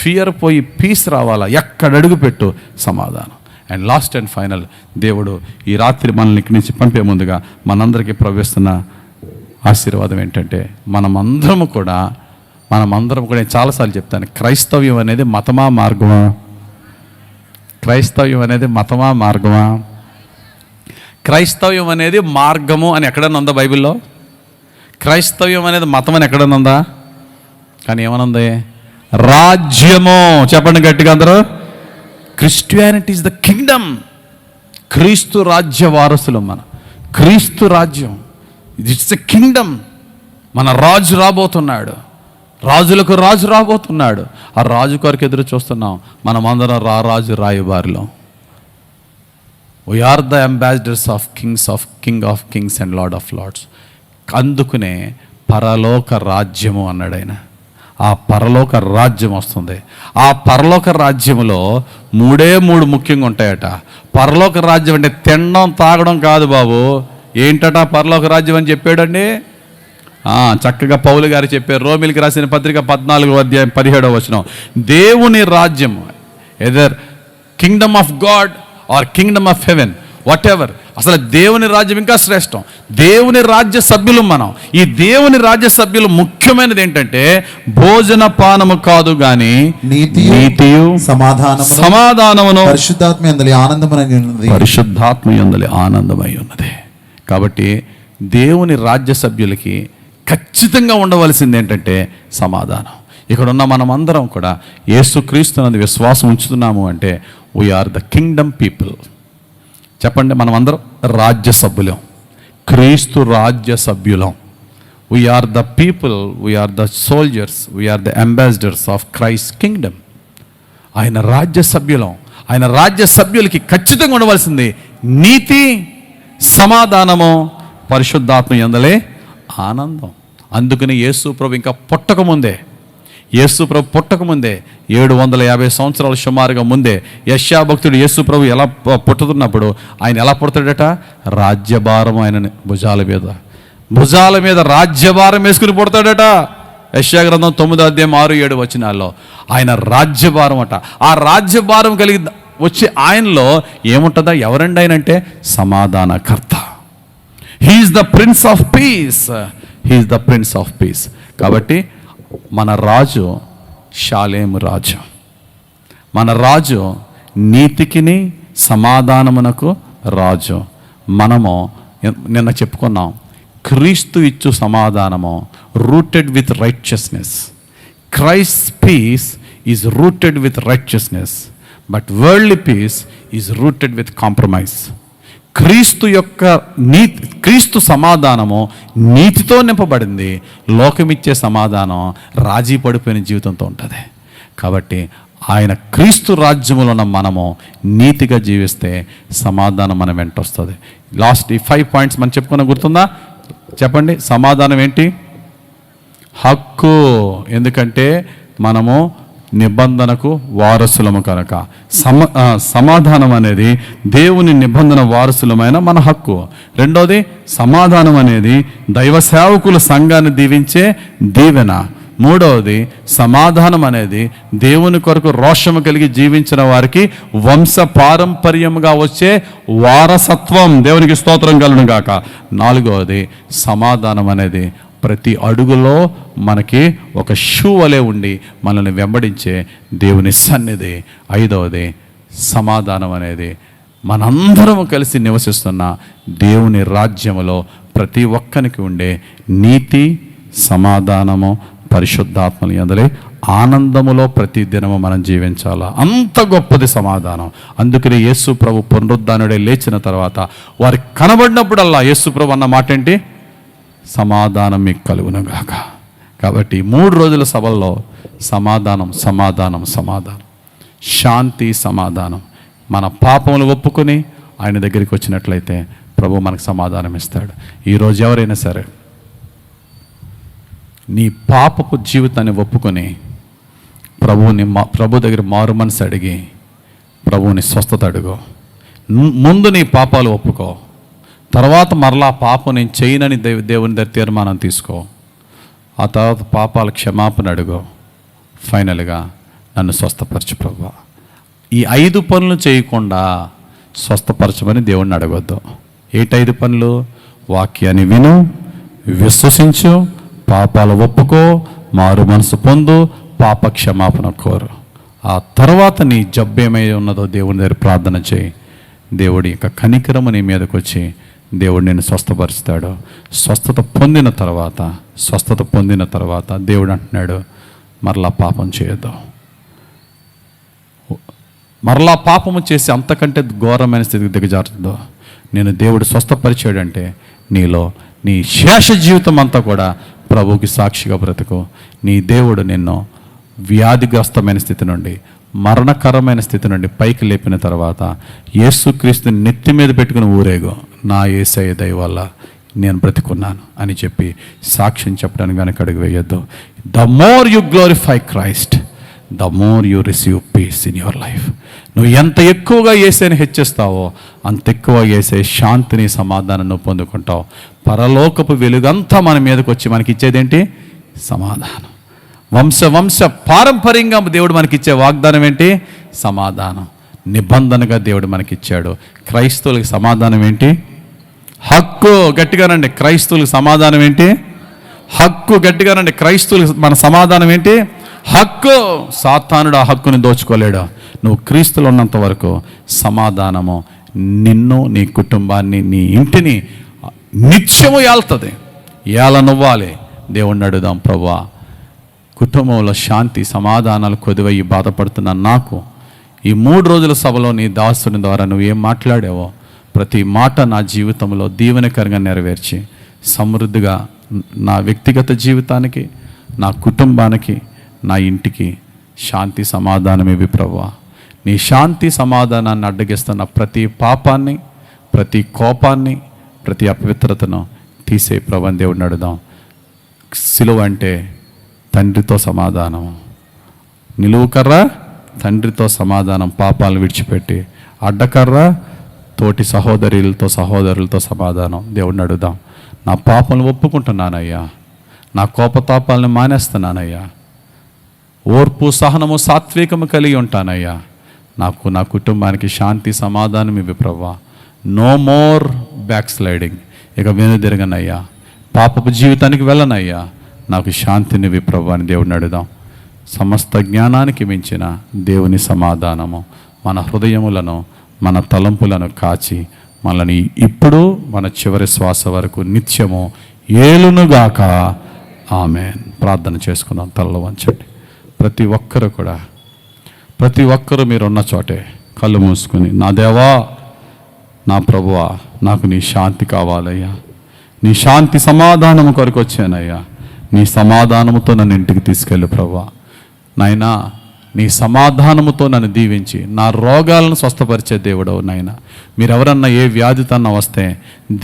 ఫియర్ పోయి పీస్ రావాలా. ఎక్కడ అడుగు పెట్టు సమాధానం. అండ్ లాస్ట్ అండ్ ఫైనల్, దేవుడు ఈ రాత్రి మనల్ని ఇక్కడి నుంచి పంపే ముందుగా మనందరికీ ప్రవేశిస్తున్న ఆశీర్వాదం ఏంటంటే, మనమందరం కూడా నేను చాలాసార్లు చెప్తాను, క్రైస్తవ్యం అనేది మతమా మార్గమా? క్రైస్తవ్యం అనేది మతమా మార్గమా? క్రైస్తవ్యం అనేది మార్గము అని ఎక్కడన్నా ఉందా బైబిల్లో? క్రైస్తవ్యం అనేది మతం అని ఎక్కడన్నా ఉందా? కానీ ఏమనుంది? రాజ్యము. చెప్పండి గట్టిగా అందరూ. Christianity is the Kingdom. క్రీస్తు రాజ్య వారసులు మన. క్రీస్తు రాజ్యం, ఇట్స్ ఎ కింగ్డమ్. మన రాజు రాబోతున్నాడు, రాజులకు రాజు రాబోతున్నాడు. ఆ రాజు కొరకు ఎదురు చూస్తున్నాం. మనమందరం రాజు రాయబారిలో. We are the ambassadors of King of Kings and Lord of Lords. అందుకునే పరలోక రాజ్యము అన్నాడు ఆయన. ఆ పరలోక రాజ్యం వస్తుంది. ఆ పరలోక రాజ్యములో 3 ముఖ్యంగా ఉంటాయట. పరలోక రాజ్యం అంటే తినడం తాగడం కాదు బాబు. ఏంటట పరలోక రాజ్యం అని చెప్పాడండి? చక్కగా పౌలు గారు చెప్పారు. రోమిలికి రాసిన పత్రిక 14:17 దేవుని రాజ్యం, either kingdom of God or kingdom of heaven, whatever. అసలు దేవుని రాజ్యం ఇంకా శ్రేష్టం. దేవుని రాజ్య సభ్యులు మనం. ఈ దేవుని రాజ్య సభ్యులు ముఖ్యమైనది ఏంటంటే భోజన పానము కాదు గాని నీతియు సమాధానమును పరిశుద్ధాత్మ యందలి ఆనందమై ఉన్నది. కాబట్టి దేవుని రాజ్య సభ్యులకి ఖచ్చితంగా ఉండవలసింది ఏంటంటే సమాధానం. ఇక్కడ ఉన్న మనమందరం కూడా యేసుక్రీస్తునందు విశ్వాసం ఉంచుతున్నాము అంటే వీఆర్ ద కింగ్డమ్ పీపుల్. చెప్పండి, మనమందరం రాజ్య సభ్యులం, క్రీస్తు రాజ్య సభ్యులం. We are the people, we are the soldiers, we are the ambassadors of Christ kingdom. ఆయన రాజ్య సభ్యులం. ఆయన రాజ్య సభ్యులకి ఖచ్చితంగా ఉండవలసింది నీతి, సమాధానము, పరిశుద్ధాత్మ యందలే ఆనందం. అందుకని యేసు ప్రభు ఇంకా పుట్టకముందే 750 సంవత్సరాల సుమారుగా ముందే యెషయా భక్తుడు యేసు ప్రభు ఎలా పుట్టుతున్నప్పుడు ఆయన ఎలా పుడతాడట? రాజ్యభారం ఆయన భుజాల మీద రాజ్యభారం వేసుకుని పుడతాడట. యెషయా గ్రంథం 9:6-7 వచనాల్లో ఆయన రాజ్యభారం అట. ఆ రాజ్యభారం కలిగి వచ్చి ఆయనలో ఏముంటుందా? ఎవరండి ఆయన అంటే సమాధానకర్త. He is the Prince of Peace. He is the Prince of Peace. కాబట్టి మన రాజు షాలేము రాజు. మన రాజు నీతికిని సమాధానమునకు రాజు. మనము నిన్న చెప్పుకున్నాం, క్రీస్తు ఇచ్చు సమాధానము rooted with righteousness. Christ peace is rooted with righteousness, but worldly peace is rooted with compromise. క్రీస్తు సమాధానము నీతితో నింపబడింది. లోకమిచ్చే సమాధానం రాజీ పడిపోయిన జీవితంతో ఉంటుంది. కాబట్టి ఆయన క్రీస్తు రాజ్యములో ఉన్న మనము నీతిగా జీవిస్తే సమాధానం మన వెంట వస్తుంది. లాస్ట్ ఈ 5 పాయింట్స్ మనం చెప్పుకున్న గుర్తుందా? చెప్పండి. సమాధానం ఏంటి? హక్కు. ఎందుకంటే మనము నిబంధనకు వారసులము కనుక. సమాధానం అనేది దేవుని నిబంధన వారసులమైన మన హక్కు. రెండోది, సమాధానం అనేది దైవ సేవకుల సంఘాన్ని దీవించే దీవెన. మూడవది, సమాధానం అనేది దేవుని కొరకు రోషము కలిగి జీవించిన వారికి వంశ పారంపర్యముగా వచ్చే వారసత్వం. దేవునికి స్తోత్రం కలుగును గాక. నాలుగవది, సమాధానం అనేది ప్రతి అడుగులో మనకి ఒక షూ వలె ఉండి మనల్ని వెంబడించే దేవుని సన్నిధి. ఐదవది, సమాధానం అనేది మనందరము కలిసి నివసిస్తున్న దేవుని రాజ్యములో ప్రతి ఒక్కరికి ఉండే నీతి, సమాధానము, పరిశుద్ధాత్మలు అందరి ఆనందములో ప్రతి దినము మనం జీవించాలా. అంత గొప్పది సమాధానం. అందుకని యేసు ప్రభు పునరుద్ధానుడే లేచిన తర్వాత వారికి కనబడినప్పుడల్లా యేసు ప్రభు అన్న మాట ఏంటి? సమాధానం మీకు కలుగునుగాక. కాబట్టి 3 రోజుల సభల్లో సమాధానం, సమాధానం, సమాధానం, శాంతి, సమాధానం. మన పాపములు ఒప్పుకొని ఆయన దగ్గరికి వచ్చినట్లయితే ప్రభు మనకు సమాధానం ఇస్తాడు. ఈరోజు ఎవరైనా సరే నీ పాపపు జీవితాన్ని ఒప్పుకొని ప్రభు దగ్గర మారు మనసు అడిగి ప్రభువుని స్వస్థత అడుగు. ముందు నీ పాపాలు ఒప్పుకో, తర్వాత మరలా పాపం నేను చేయనని దేవుని దగ్గర తీర్మానం తీసుకో. ఆ తర్వాత పాపాల క్షమాపణ అడుగు. ఫైనల్గా నన్ను స్వస్థపరచు ప్రభువా. ఈ 5 పనులు చేయకుండా స్వస్థపరచమని దేవుణ్ణి అడగొద్దు. ఏంటి 5 పనులు? వాక్యాన్ని విను, విశ్వసించు, పాపాలు ఒప్పుకో, మారు మనసు పొందు, పాప క్షమాపణ కోరు. ఆ తర్వాత నీ జబ్బు ఏమై ఉన్నదో దేవుని దగ్గర ప్రార్థన చేయి. దేవుడి యొక్క కనికరము నీ మీదకి వచ్చి దేవుడు నేను స్వస్థపరుస్తాడు. స్వస్థత పొందిన తర్వాత దేవుడు అంటున్నాడు, మరలా పాపం చేయొద్దు. మరలా పాపము చేసి అంతకంటే ఘోరమైన స్థితికి దిగజారుతుందో నేను దేవుడు స్వస్థపరిచాడంటే నీలో నీ శేష జీవితం అంతా కూడా ప్రభువుకి సాక్షిగా బ్రతుకు. నీ దేవుడు నిన్ను వ్యాధిగ్రస్తమైన స్థితి నుండి, మరణకరమైన స్థితి నుండి పైకి లేపిన తర్వాత యేసుక్రీస్తుని నెత్తి మీద పెట్టుకుని ఊరేగో, నా యేసయ్య దయ వల్ల నేను బ్రతికున్నాను అని చెప్పి సాక్ష్యం చెప్పడానికి కనుక అడుగు వేయొద్దు. The more you glorify Christ, the more you receive piece in your life. నువ్వు ఎంత ఎక్కువగా యేసయ్యని హెచ్చిస్తావో అంత ఎక్కువ యేసయ్య శాంతిని, సమాధానం నువ్వు పొందుకుంటావు. పరలోకపు వెలుగంతా మన మీదకి వచ్చి మనకి ఇచ్చేదేంటి? సమాధానం. వంశ పారంపర్యంగా దేవుడు మనకిచ్చే వాగ్దానం ఏంటి? సమాధానం. నిబంధనగా దేవుడు మనకిచ్చాడు. క్రైస్తవులకి సమాధానం ఏంటి? హక్కు. గట్టిగానండి, క్రైస్తవులకి సమాధానం ఏంటి? హక్కు. గట్టిగానండి, క్రైస్తవులకి మన సమాధానం ఏంటి? హక్కు. సాతానుడు ఆ హక్కుని దోచుకోలేడు. నువ్వు క్రీస్తులో ఉన్నంత వరకు సమాధానము నిన్ను, నీ కుటుంబాన్ని, నీ ఇంటిని నిత్యము ఏళ్తుంది. ఏలనివ్వాలి. దేవుణ్ణి అడుగుదాం, ప్రభువా కుటుంబంలో శాంతి, సమాధానాలు కొదువయ్యి బాధపడుతున్న నాకు ఈ 3 రోజుల సభలో నీ దాసుని ద్వారా నువ్వు ఏం మాట్లాడావో ప్రతి మాట నా జీవితంలో దీవెనకరంగా నెరవేర్చి సమృద్ధిగా నా వ్యక్తిగత జీవితానికి, నా కుటుంబానికి, నా ఇంటికి శాంతి సమాధానం ఇవి ప్రభువా. నీ శాంతి సమాధానాన్ని అడ్డగిస్తున్న ప్రతి పాపాన్ని, ప్రతి కోపాన్ని, ప్రతి అపవిత్రతను తీసే ప్రభు అని దేవుడిని అడుగుదాం. సిలువ అంటే తండ్రితో సమాధానం, నిలువుకర్ర తండ్రితో సమాధానం, పాపాలను విడిచిపెట్టి. అడ్డకర్ర తోటి సహోదరులతో సమాధానం. దేవుడిని అడుగుదాం. నా పాపలను ఒప్పుకుంటున్నానయ్యా, నా కోపతాపాలను మానేస్తున్నానయ్యా, ఓర్పు సహనము సాత్వికము కలిగి ఉంటానయ్యా. నాకు, నా కుటుంబానికి శాంతి సమాధానం ఇవి ప్రభువా. No more backsliding. ఇక వెనుదిరగనయ్యా, పాపపు జీవితానికి వెళ్ళనయ్యా. నాకు శాంతినివి ప్రభువా అని దేవుడిని అడుగుదాం. సమస్త జ్ఞానానికి మించిన దేవుని సమాధానము మన హృదయములను, మన తలంపులను కాచి మనల్ని ఇప్పుడు మన చివరి శ్వాస వరకు నిత్యము ఏలునుగాక. ఆమేన్. ప్రార్థన చేసుకుందాం. తలలో వంచండి. ప్రతి ఒక్కరూ మీరున్న చోటే కళ్ళు మూసుకుని, నా దేవా, నా ప్రభువా, నాకు నీ శాంతి కావాలయ్యా. నీ శాంతి సమాధానము కొరకు వచ్చానయ్యా. నీ సమాధానముతో నన్ను ఇంటికి తీసుకెళ్ళు ప్రభువా. నాయనా, నీ సమాధానముతో నన్ను దీవించి నా రోగాలను స్వస్థపరిచే దేవుడవు నాయన. మీరెవరన్నా ఏ వ్యాధితన్నా వస్తే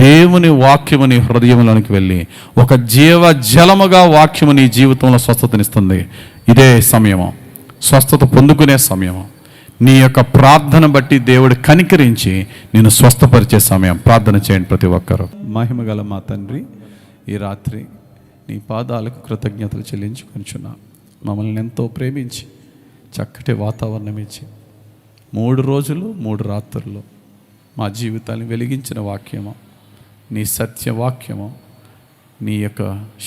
దేవుని వాక్యము నీ హృదయంలోనికి వెళ్ళి ఒక జీవ జలముగా వాక్యము నీ జీవితంలో స్వస్థతనిస్తుంది. ఇదే సమయము, స్వస్థత పొందుకునే సమయము. నీ యొక్క ప్రార్థన బట్టి దేవుడు కనికరించి నేను స్వస్థపరిచే సమయం. ప్రార్థన చేయండి ప్రతి ఒక్కరూ. మహిమగల మా తండ్రి, ఈ రాత్రి నీ పాదాలకు కృతజ్ఞతలు చెల్లించుకొనిచున్నాం. మమ్మల్ని ఎంతో ప్రేమించి చక్కటి వాతావరణం ఇచ్చి 3 రోజులు 3 రాత్రులు మా జీవితాన్ని వెలిగించిన వాక్యము, నీ సత్యవాక్యము, నీ యొక్క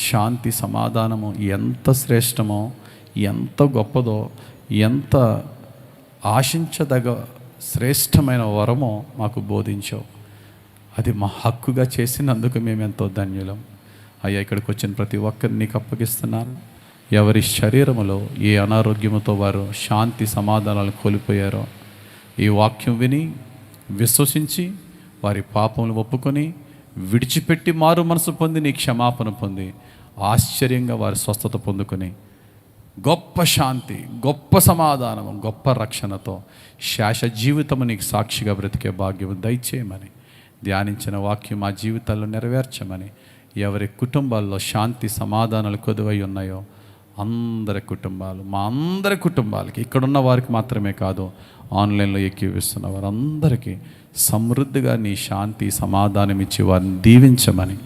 శాంతి సమాధానము ఎంత శ్రేష్టమో, ఎంత గొప్పదో, ఎంత ఆశించదగ శ్రేష్టమైన వరమో మాకు బోధించావు. అది మా హక్కుగా చేసినందుకు మేము ఎంతో ధన్యులం అయ్యా. ఇక్కడికి వచ్చిన ప్రతి ఒక్కరిని నీకు అప్పగిస్తున్నాను. ఎవరి శరీరములో ఏ అనారోగ్యముతో వారు శాంతి సమాధానాలు కోల్పోయారో, ఈ వాక్యం విని విశ్వసించి వారి పాపములు ఒప్పుకొని విడిచిపెట్టి మారు మనసు పొంది నీ క్షమాపణ పొంది ఆశ్చర్యంగా వారి స్వస్థత పొందుకొని గొప్ప శాంతి, గొప్ప సమాధానము, గొప్ప రక్షణతో శాశ్వత జీవితము నీకు సాక్షిగా బ్రతికే భాగ్యము దయచేయమని ధ్యానించిన వాక్యం మా జీవితాల్లో నెరవేర్చమని, ఎవరి కుటుంబాల్లో శాంతి సమాధానాలు కొదువై ఉన్నాయో అందరి కుటుంబాలు, మా అందరి కుటుంబాలకి, ఇక్కడున్న వారికి మాత్రమే కాదు, ఆన్లైన్లో ఎక్కివిస్తున్న వారందరికీ సమృద్ధిగా నీ శాంతి సమాధానం ఇచ్చి వారిని దీవించమని,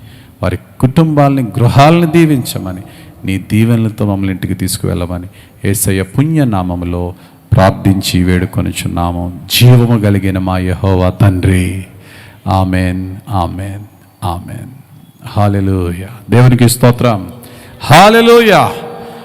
వారి కుటుంబాలని, గృహాలని దీవించమని, నీ దీవెనలతో మమ్మల్ని ఇంటికి తీసుకువెళ్ళమని యేసయ్య పుణ్యనామములో ప్రార్థించి వేడుకొనుచున్నాము. జీవము కలిగిన మా యెహోవా తండ్రి. Amen, amen, amen. హల్లెలూయా. దేవునికి స్తోత్రం. హల్లెలూయా.